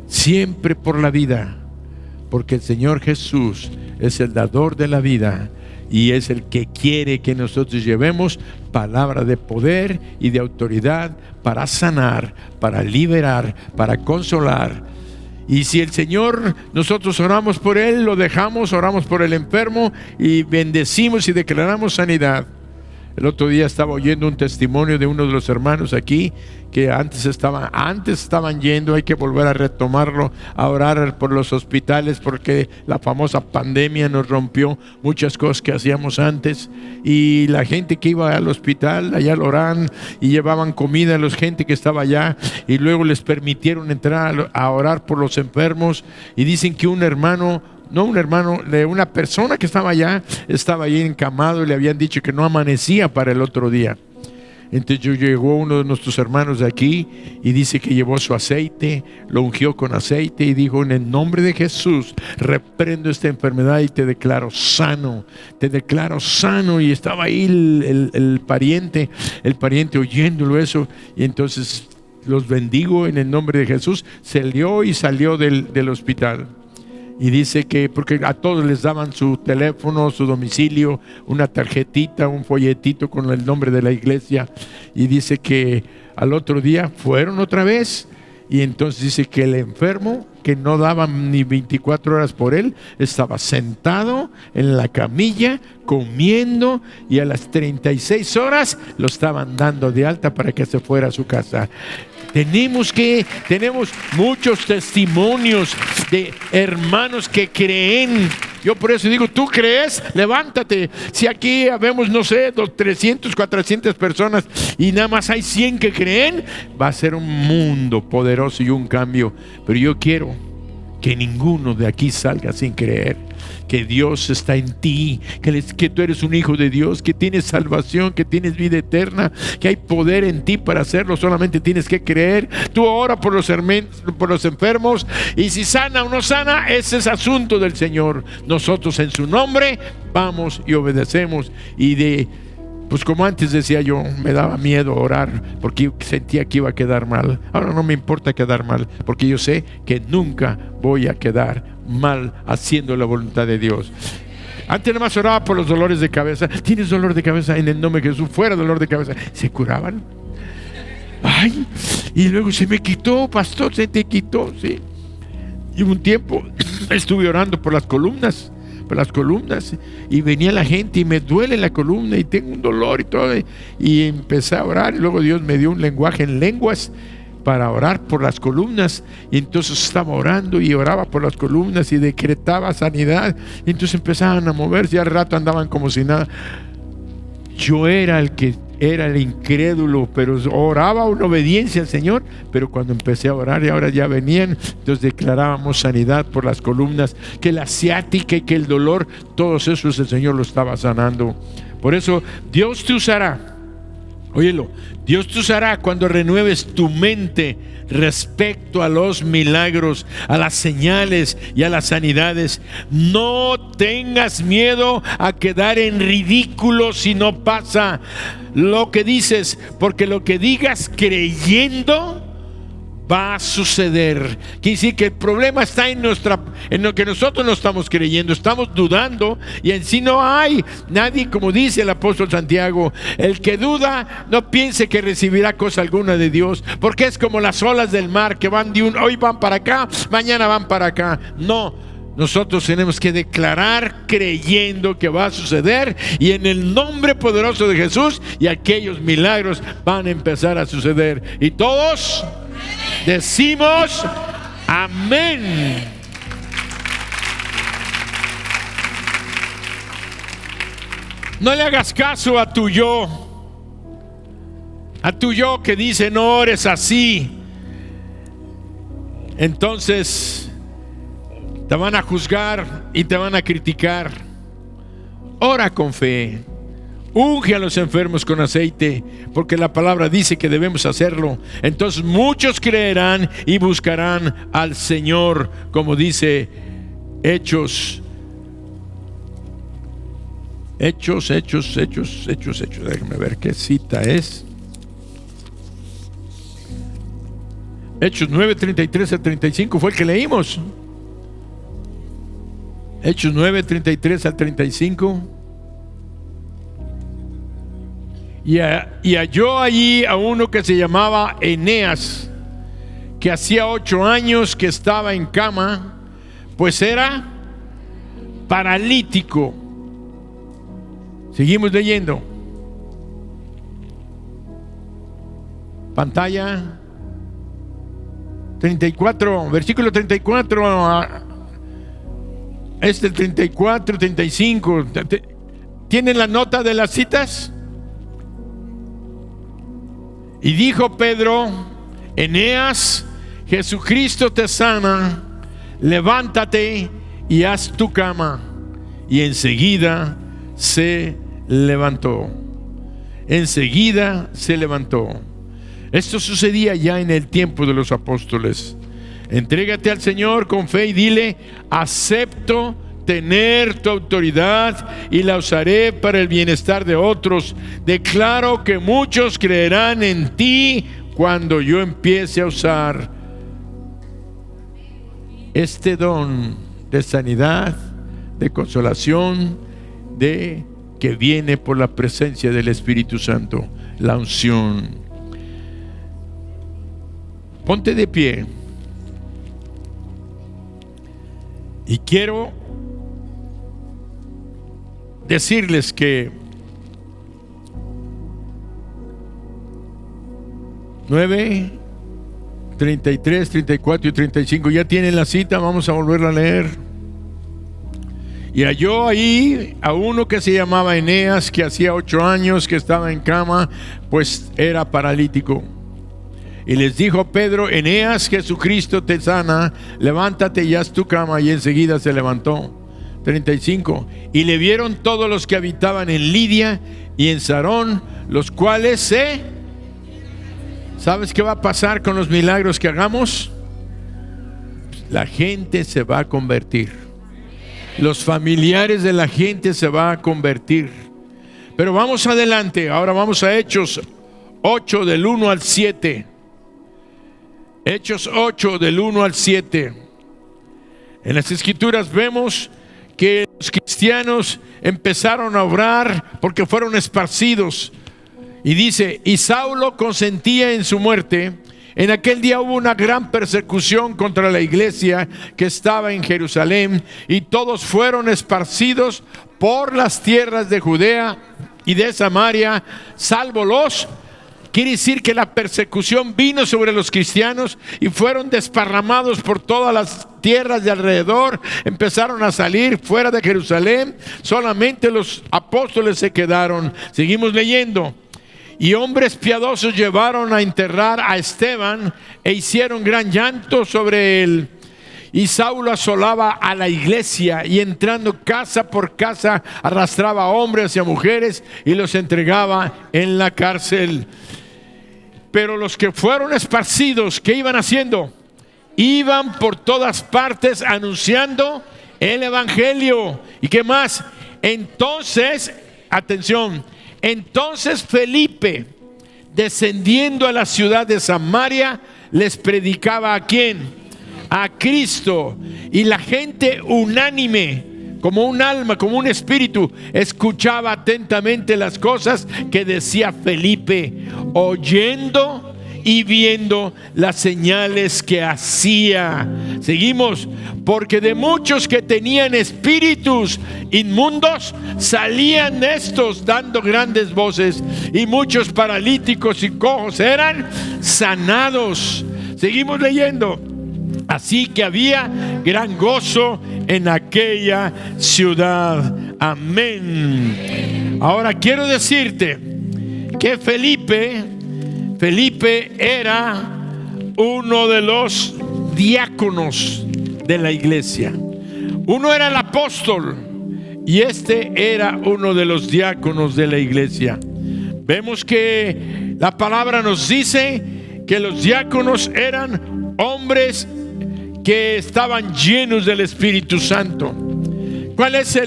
siempre por la vida, porque el Señor Jesús es el dador de la vida y es el que quiere que nosotros llevemos palabra de poder y de autoridad para sanar, para liberar, para consolar. Y si el Señor, nosotros oramos por Él, lo dejamos, oramos por el enfermo y bendecimos y declaramos sanidad. El otro día estaba oyendo un testimonio de uno de los hermanos aquí que antes estaban yendo, hay que volver a retomarlo, a orar por los hospitales porque la famosa pandemia nos rompió muchas cosas que hacíamos antes, y la gente que iba al hospital, allá lo oraban y llevaban comida a la gente que estaba allá, y luego les permitieron entrar a orar por los enfermos, y dicen que una persona que estaba allá, estaba ahí encamado y le habían dicho que no amanecía para el otro día. Entonces llegó uno de nuestros hermanos de aquí y dice que llevó su aceite, lo ungió con aceite y dijo: en el nombre de Jesús reprendo esta enfermedad y te declaro sano, y estaba ahí el pariente oyéndolo eso, y entonces los bendigo en el nombre de Jesús. Salió del hospital. Y dice que, porque a todos les daban su teléfono, su domicilio, una tarjetita, un folletito con el nombre de la iglesia. Y dice que al otro día fueron otra vez. Y entonces dice que el enfermo, que no daban ni 24 horas por él, estaba sentado en la camilla, comiendo, y a las 36 horas lo estaban dando de alta para que se fuera a su casa. Tenemos muchos testimonios de hermanos que creen. Yo por eso digo, ¿tú crees? Levántate. Si aquí habemos, no sé, 300, 400 personas y nada más hay 100 que creen, va a ser un mundo poderoso y un cambio. Pero yo quiero que ninguno de aquí salga sin creer que Dios está en ti, que tú eres un hijo de Dios, que tienes salvación, que tienes vida eterna, que hay poder en ti para hacerlo. Solamente tienes que creer. Tú ora por los enfermos, y si sana o no sana, ese es asunto del Señor. Nosotros en su nombre vamos y obedecemos. Pues como antes decía yo, me daba miedo orar porque sentía que iba a quedar mal. Ahora no me importa quedar mal, porque yo sé que nunca voy a quedar mal haciendo la voluntad de Dios. Antes nada más oraba por los dolores de cabeza. ¿Tienes dolor de cabeza? En el nombre de Jesús, fuera dolor de cabeza. Se curaban. Ay, y luego se me quitó, pastor, se te quitó, sí. Y un tiempo estuve orando por las columnas, y venía la gente y me duele la columna y tengo un dolor y todo, y empecé a orar, y luego Dios me dio un lenguaje en lenguas para orar por las columnas, y entonces estaba orando y oraba por las columnas y decretaba sanidad, y entonces empezaban a moverse y al rato andaban como si nada. Yo era el incrédulo, pero oraba en obediencia al Señor. Pero cuando empecé a orar y ahora ya venían, entonces declarábamos sanidad por las columnas, que la ciática y que el dolor, todos esos el Señor lo estaba sanando. Por eso Dios te usará. Óyelo, Dios te usará cuando renueves tu mente respecto a los milagros, a las señales y a las sanidades. No tengas miedo a quedar en ridículo si no pasa lo que dices, porque lo que digas creyendo va a suceder. Quiere decir que el problema está en lo que nosotros no estamos creyendo, estamos dudando, y en sí no hay nadie, como dice el apóstol Santiago: el que duda no piense que recibirá cosa alguna de Dios, porque es como las olas del mar que van hoy van para acá, mañana van para acá. No, nosotros tenemos que declarar creyendo que va a suceder, y en el nombre poderoso de Jesús, y aquellos milagros van a empezar a suceder, y todos decimos amén. No le hagas caso a tu yo que dice no ores así. Entonces te van a juzgar y te van a criticar. Ora con fe, unge a los enfermos con aceite, porque la palabra dice que debemos hacerlo. Entonces muchos creerán y buscarán al Señor, como dice Hechos. Déjenme ver qué cita es. Hechos 9, 33 al 35 fue el que leímos. Hechos 9, 33 al 35. Y halló allí a uno que se llamaba Eneas, que hacía 8 años que estaba en cama, pues era paralítico. Seguimos leyendo. Pantalla 34, versículo 34. Este 34, 35. ¿Tienen la nota de las citas? Y dijo Pedro: Eneas, Jesucristo te sana, levántate y haz tu cama. Y enseguida se levantó. Enseguida se levantó. Esto sucedía ya en el tiempo de los apóstoles. Entrégate al Señor con fe y dile: acepto tener tu autoridad y la usaré para el bienestar de otros. Declaro que muchos creerán en ti cuando yo empiece a usar este don de sanidad, de consolación, de que viene por la presencia del Espíritu Santo, la unción. Ponte de pie. Y quiero decirles que 9, 33, 34 y 35 ya tienen la cita. Vamos a volverla a leer. Y halló ahí a uno que se llamaba Eneas, que hacía 8 años que estaba en cama, pues era paralítico. Y les dijo Pedro: Eneas, Jesucristo te sana, levántate y haz tu cama. Y enseguida se levantó. 35. Y le vieron todos los que habitaban en Lidia y en Sarón, los cuales ¿sabes qué va a pasar con los milagros que hagamos? La gente se va a convertir. Los familiares de la gente se va a convertir. Pero vamos adelante. Ahora vamos a Hechos 8 del 1 al 7. Hechos 8 del 1 al 7. En las Escrituras vemos que los cristianos empezaron a obrar porque fueron esparcidos. Y dice: y Saulo consentía en su muerte. En aquel día hubo una gran persecución contra la iglesia que estaba en Jerusalén, y todos fueron esparcidos por las tierras de Judea y de Samaria, salvo los. Quiere decir que la persecución vino sobre los cristianos y fueron desparramados por todas las tierras de alrededor. Empezaron a salir fuera de Jerusalén. Solamente los apóstoles se quedaron. Seguimos leyendo. Y hombres piadosos llevaron a enterrar a Esteban e hicieron gran llanto sobre él. Y Saulo asolaba a la iglesia y entrando casa por casa arrastraba a hombres y a mujeres y los entregaba en la cárcel. Pero los que fueron esparcidos, ¿qué iban haciendo? Iban por todas partes anunciando el evangelio. ¿Y qué más? Entonces, atención, entonces Felipe, descendiendo a la ciudad de Samaria, les predicaba ¿a quién? A Cristo. Y la gente unánime, como un alma, como un espíritu, escuchaba atentamente las cosas que decía Felipe, oyendo y viendo las señales que hacía. Seguimos. Porque de muchos que tenían espíritus inmundos salían estos dando grandes voces, y muchos paralíticos y cojos eran sanados. Seguimos leyendo. Así que había gran gozo en aquella ciudad. Amén. Ahora quiero decirte que Felipe era uno de los diáconos de la iglesia. Uno era el apóstol Y este era uno de los diáconos de la iglesia. Vemos que la palabra nos dice que los diáconos eran hombres que estaban llenos del Espíritu Santo. ¿Cuál es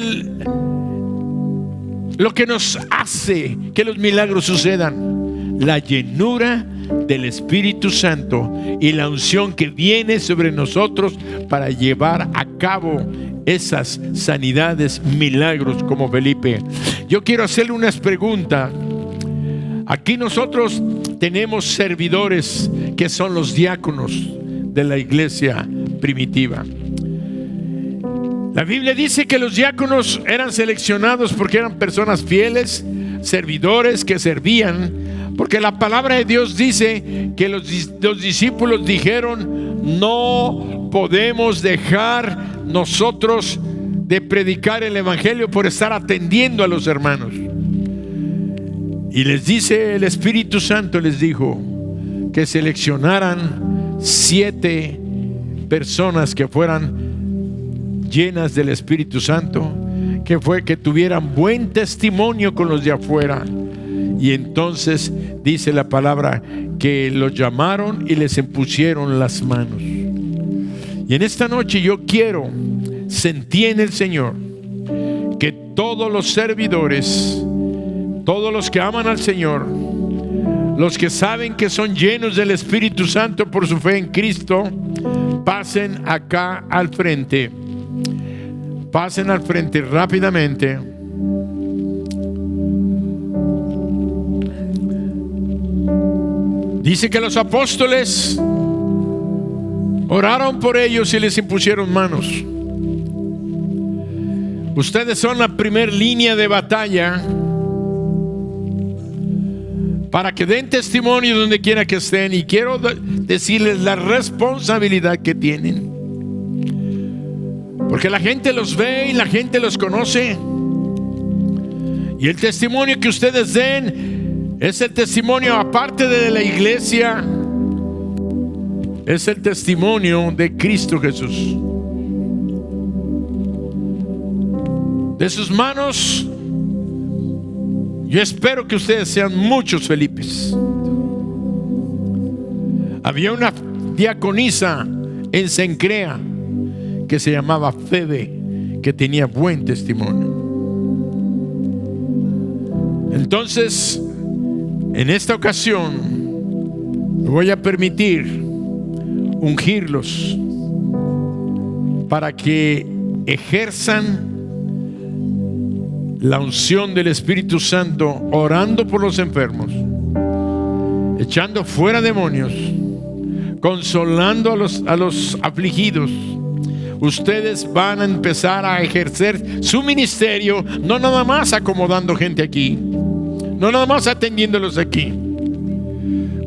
lo que nos hace que los milagros sucedan? La llenura del Espíritu Santo y la unción que viene sobre nosotros para llevar a cabo esas sanidades, milagros como Felipe. Yo quiero hacerle unas preguntas. Aquí nosotros tenemos servidores que son los diáconos de la iglesia primitiva. La Biblia dice que los diáconos eran seleccionados porque eran personas fieles, servidores que servían, porque la palabra de Dios dice que los discípulos dijeron: no podemos dejar nosotros de predicar el evangelio por estar atendiendo a los hermanos. Y les dice el Espíritu Santo, les dijo que seleccionaran 7 personas que fueran llenas del Espíritu Santo, que tuvieran buen testimonio con los de afuera. Y entonces dice la palabra que los llamaron y les impusieron las manos. Y en esta noche yo quiero sentir en el Señor que todos los servidores, todos los que aman al Señor, los que saben que son llenos del Espíritu Santo por su fe en Cristo, pasen acá al frente. Pasen al frente rápidamente. Dice que los apóstoles oraron por ellos y les impusieron manos. Ustedes son la primera línea de batalla para que den testimonio donde quiera que estén. Y quiero decirles la responsabilidad que tienen, porque la gente los ve y la gente los conoce. Y el testimonio que ustedes den es el testimonio, aparte de la iglesia, es el testimonio de Cristo Jesús. De sus manos, yo espero que ustedes sean muchos Felipes. Había una diaconisa en Cencrea que se llamaba Febe, que tenía buen testimonio. Entonces, en esta ocasión, me voy a permitir ungirlos para que ejerzan la unción del Espíritu Santo, orando por los enfermos, echando fuera demonios, consolando a los afligidos. Ustedes van a empezar a ejercer su ministerio, no nada más acomodando gente aquí, no nada más atendiéndolos aquí.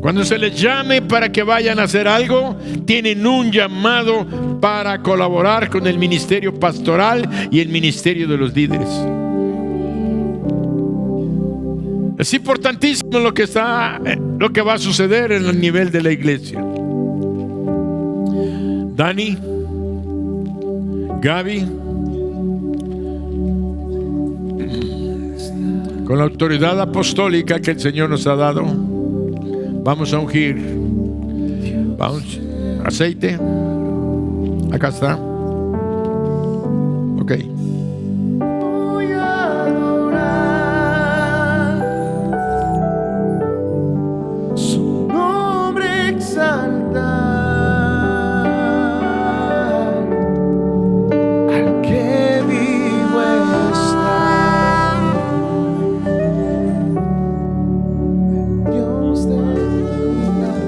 Cuando se les llame para que vayan a hacer algo, tienen un llamado para colaborar con el ministerio pastoral y el ministerio de los líderes. Es importantísimo lo que va a suceder en el nivel de la iglesia. Dani, Gaby, con la autoridad apostólica que el Señor nos ha dado, vamos a ungir. Vamos, aceite. Acá está. Ok. Voy a adorar su nombre, exaltar al que vivo está, Dios de milagros.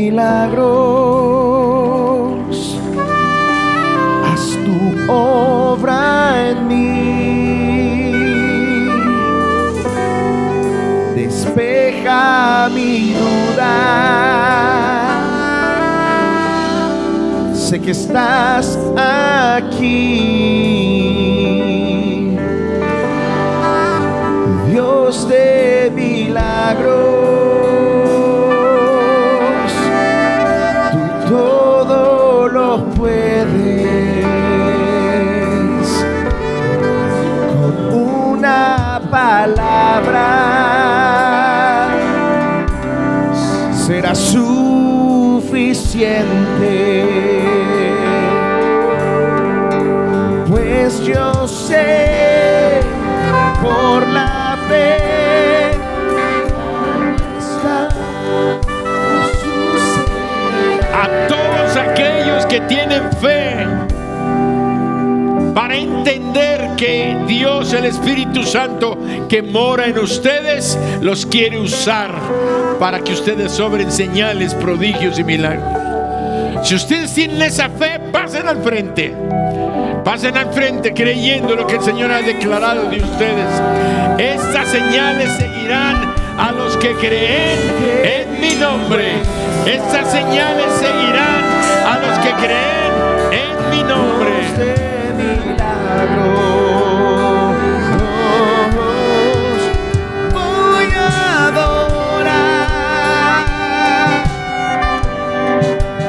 milagros, haz tu obra en mí, despeja mi duda, sé que estás aquí, Dios de milagros, tú todo lo puedes, con una palabra será suficiente, pues yo sé por la fe A todos aquellos que tienen fe para entender que Dios, el Espíritu Santo que mora en ustedes, los quiere usar para que ustedes obren señales, prodigios y milagros. Si ustedes tienen esa fe, pasen al frente. Pasen al frente creyendo lo que el Señor ha declarado de ustedes. Estas señales seguirán a los que creen en mi nombre. Estas señales seguirán a los que creen en mi nombre. Voy a adorar,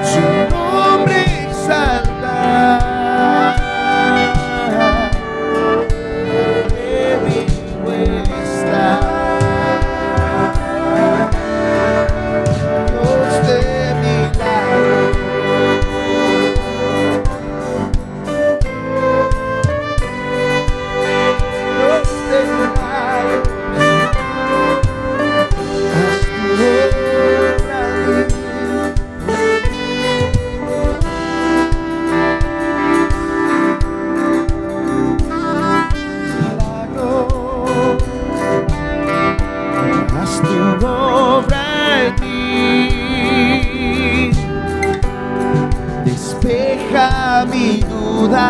su nombre exaltar, que vivo está. Dios de milagros, Dios de milagros, haz tu obra en mí. Milagros, haz tu obra en mí, despeja mi duda,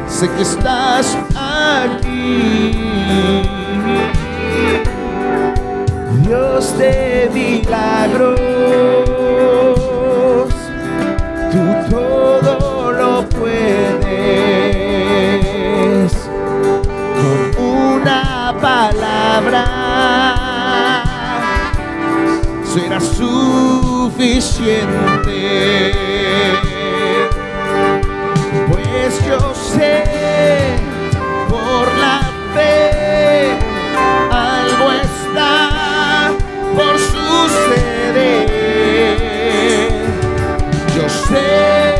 sé que estás aquí, Dios de milagros, tú todo lo puedes, con una palabra será suficiente, pues yo sé por la fe algo está por suceder. Yo sé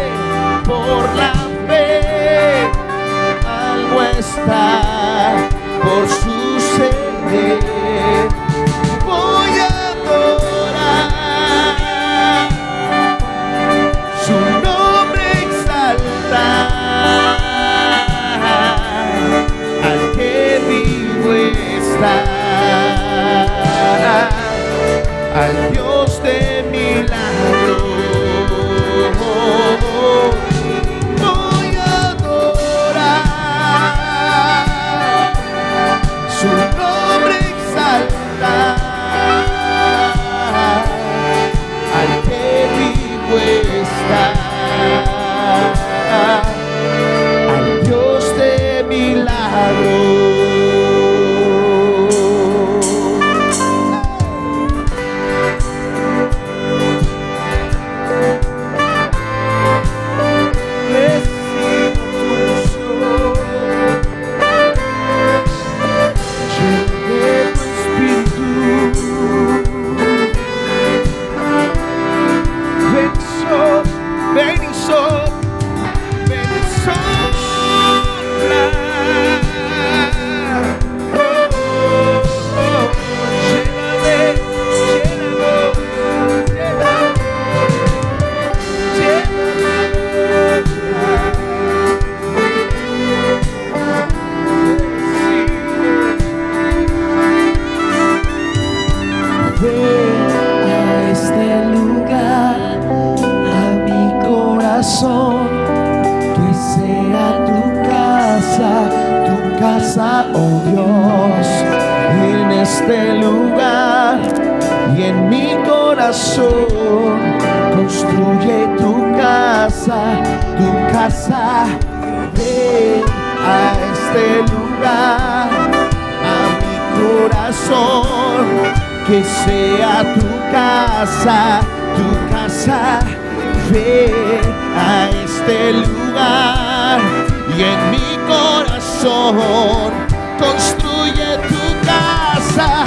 por la fe algo está por suceder. Voy a adorar, su nombre exaltar, al que vivo está, al Dios de milagros. Voy a adorar, su nombre exaltar, al que vivo está, al Dios de milagros. Ven y sopla, casa, oh Dios, en este lugar y en mi corazón. Construye tu casa, ven a este lugar, a mi corazón, que sea tu casa, ven a este lugar y en mi corazón. Construye tu casa,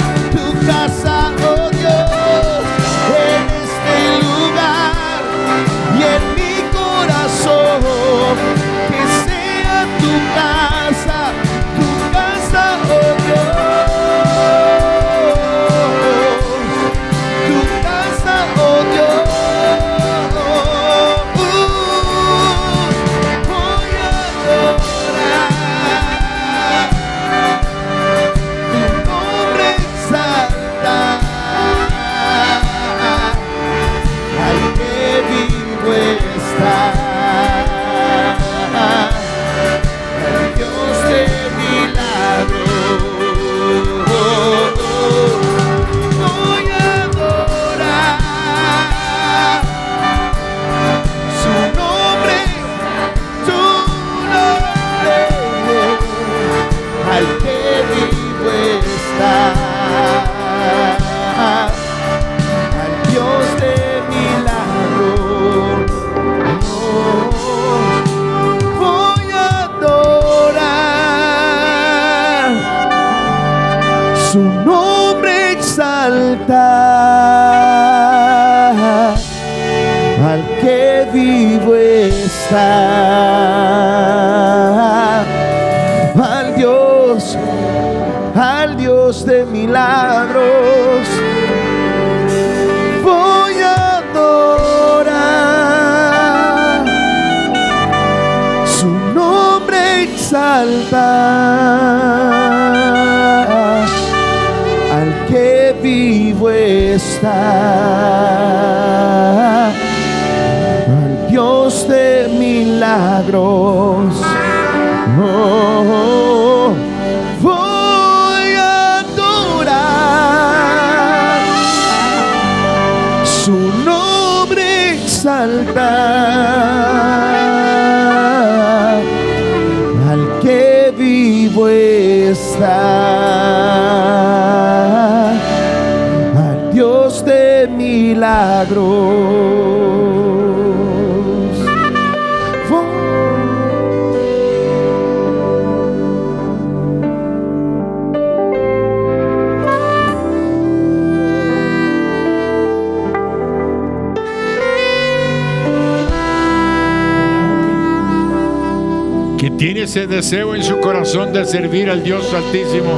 oh Dios, en este lugar y en mi corazón, que sea tu casa, oh Dios, tu casa, oh Dios. Voy a adorar tu nombre, exaltar al que vivo está, al Dios de milagros. Voy a adorar su nombre, al que vivo está, al Dios de milagros. Voy a adorar su nombre, exaltar al que vivo está, al Dios de milagros. Voy a adorar su nombre, exaltar al que vivo está, al Dios de milagros. Voy a adorar su nombre, exaltar al que vivo está, al Dios de milagros. Que tiene ese deseo en su corazón de servir al Dios Altísimo,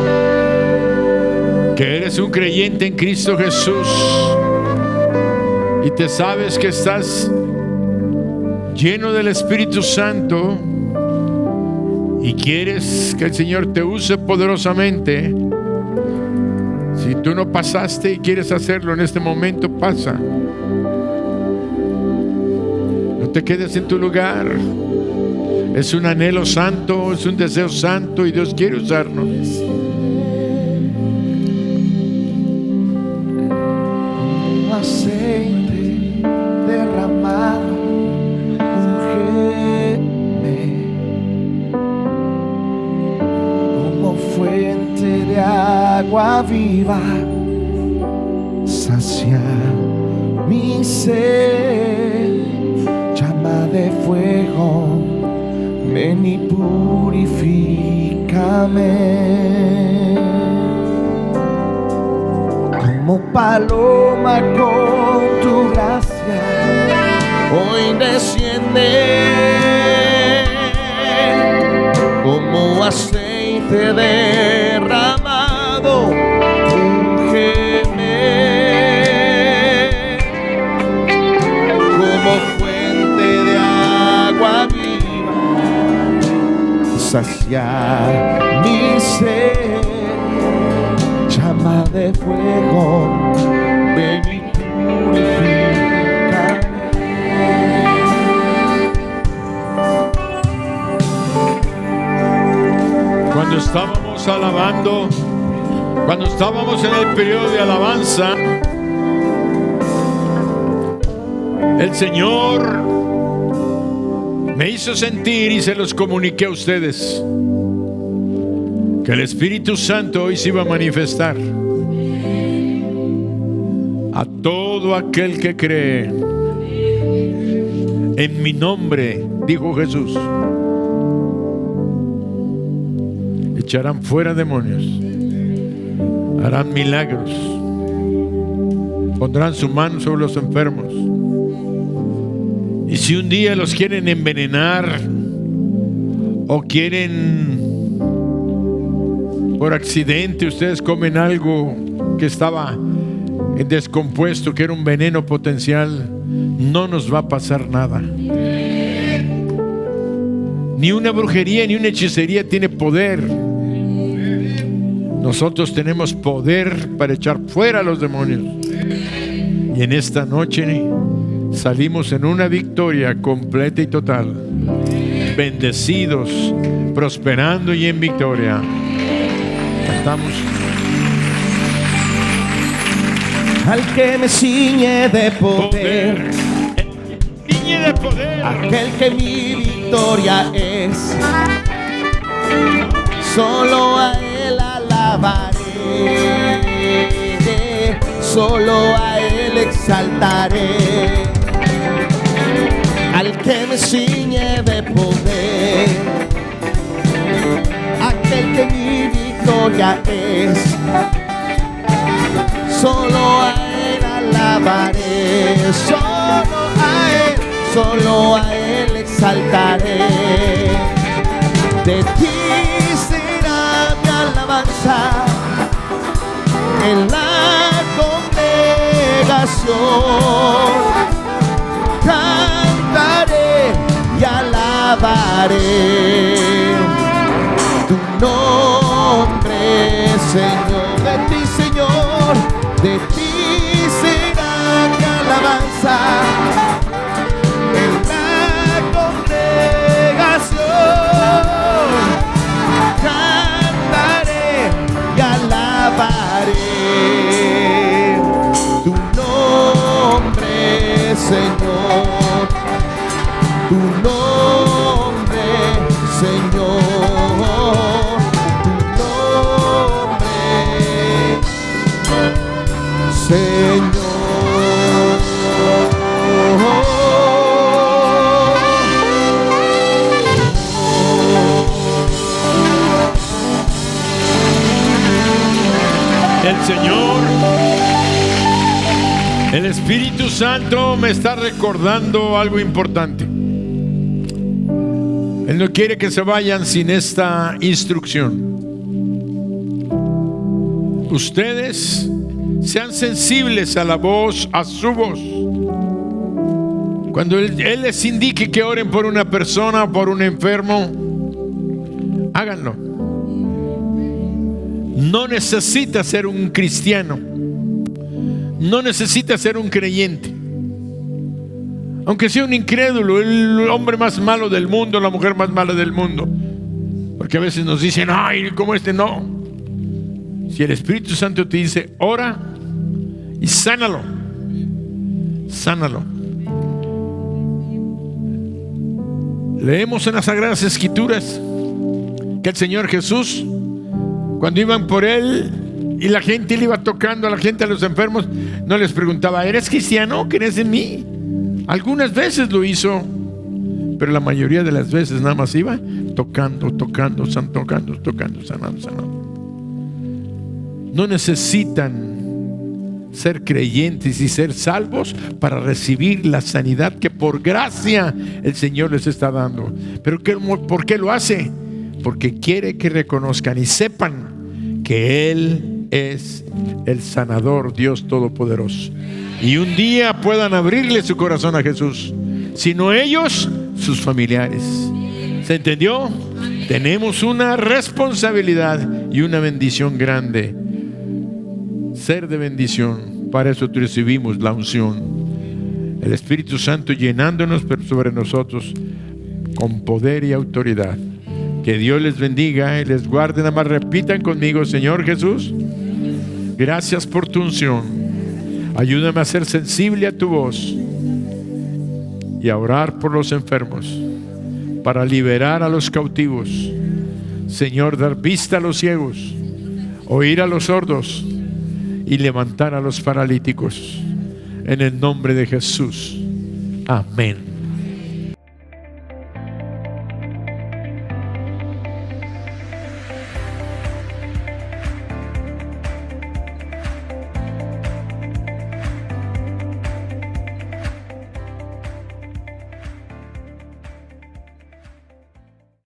que eres un creyente en Cristo Jesús y te sabes que estás lleno del Espíritu Santo y quieres que el Señor te use poderosamente. Si tú no pasaste y quieres hacerlo en este momento, pasa. No te quedes en tu lugar. Es un anhelo santo, es un deseo santo y Dios quiere usarnos. Aceite derramado, ungeme como fuente de agua viva, sacia mi sed, llama de fuego. Ven y purifícame, como paloma con tu gracia, hoy desciende, como aceite derramado, úngeme, como fuente de agua viva, saciar mi sed, llama de fuego, ven y purifícame. Cuando estábamos alabando, cuando estábamos en el periodo de alabanza, el Señor me hizo sentir y se los comuniqué a ustedes que el Espíritu Santo hoy se iba a manifestar a todo aquel que cree en mi nombre, dijo Jesús. Echarán fuera demonios, harán milagros, pondrán su mano sobre los enfermos. Y si un día los quieren envenenar o quieren por accidente, ustedes comen algo que estaba descompuesto, que era un veneno potencial, no nos va a pasar nada. Ni una brujería ni una hechicería tiene poder. Nosotros tenemos poder para echar fuera a los demonios. Y en esta noche salimos en una victoria completa y total, bendecidos, prosperando y en victoria. Cantamos. Al que me ciñe de poder, ciñe de poder, aquel que mi victoria es, solo a él alabaré, solo a él exaltaré. Al que me ciñe de poder, aquel que mi victoria es, solo a él alabaré, solo a él exaltaré. De ti será mi alabanza en la congregación. Cantaré y alabaré tu nombre, Señor. De ti, Señor, de ti será mi alabanza en la congregación. Cantaré y alabaré tu nombre, Señor, tu nombre, Señor, tu nombre, Señor. El Señor, el Espíritu Santo me está recordando algo importante. Él no quiere que se vayan sin esta instrucción. Ustedes sean sensibles a la voz, a su voz. Cuando Él les indique que oren por una persona o por un enfermo, háganlo. No necesita ser un cristiano, no necesita ser un creyente. Aunque sea un incrédulo, el hombre más malo del mundo, la mujer más mala del mundo. Porque a veces nos dicen, ay, como no. Si el Espíritu Santo te dice, ora y sánalo, sánalo. Leemos en las Sagradas Escrituras que el Señor Jesús, cuando iban por Él y la gente le iba tocando a la gente, a los enfermos, no les preguntaba, ¿eres cristiano? ¿Crees en mí? Algunas veces lo hizo, pero la mayoría de las veces nada más iba tocando, sanando. No necesitan ser creyentes y ser salvos para recibir la sanidad que por gracia el Señor les está dando. ¿Pero por qué lo hace? Porque quiere que reconozcan y sepan que Él es el sanador, Dios Todopoderoso. Y un día puedan abrirle su corazón a Jesús. Si no ellos, sus familiares. ¿Se entendió? Tenemos una responsabilidad y una bendición grande. Ser de bendición. Para eso recibimos la unción. El Espíritu Santo llenándonos sobre nosotros con poder y autoridad Que Dios les bendiga y les guarde. Nada más repitan conmigo: Señor Jesús, gracias por tu unción. Ayúdame a ser sensible a tu voz y a orar por los enfermos, para liberar a los cautivos. Señor, dar vista a los ciegos, oír a los sordos y levantar a los paralíticos. En el nombre de Jesús. Amén.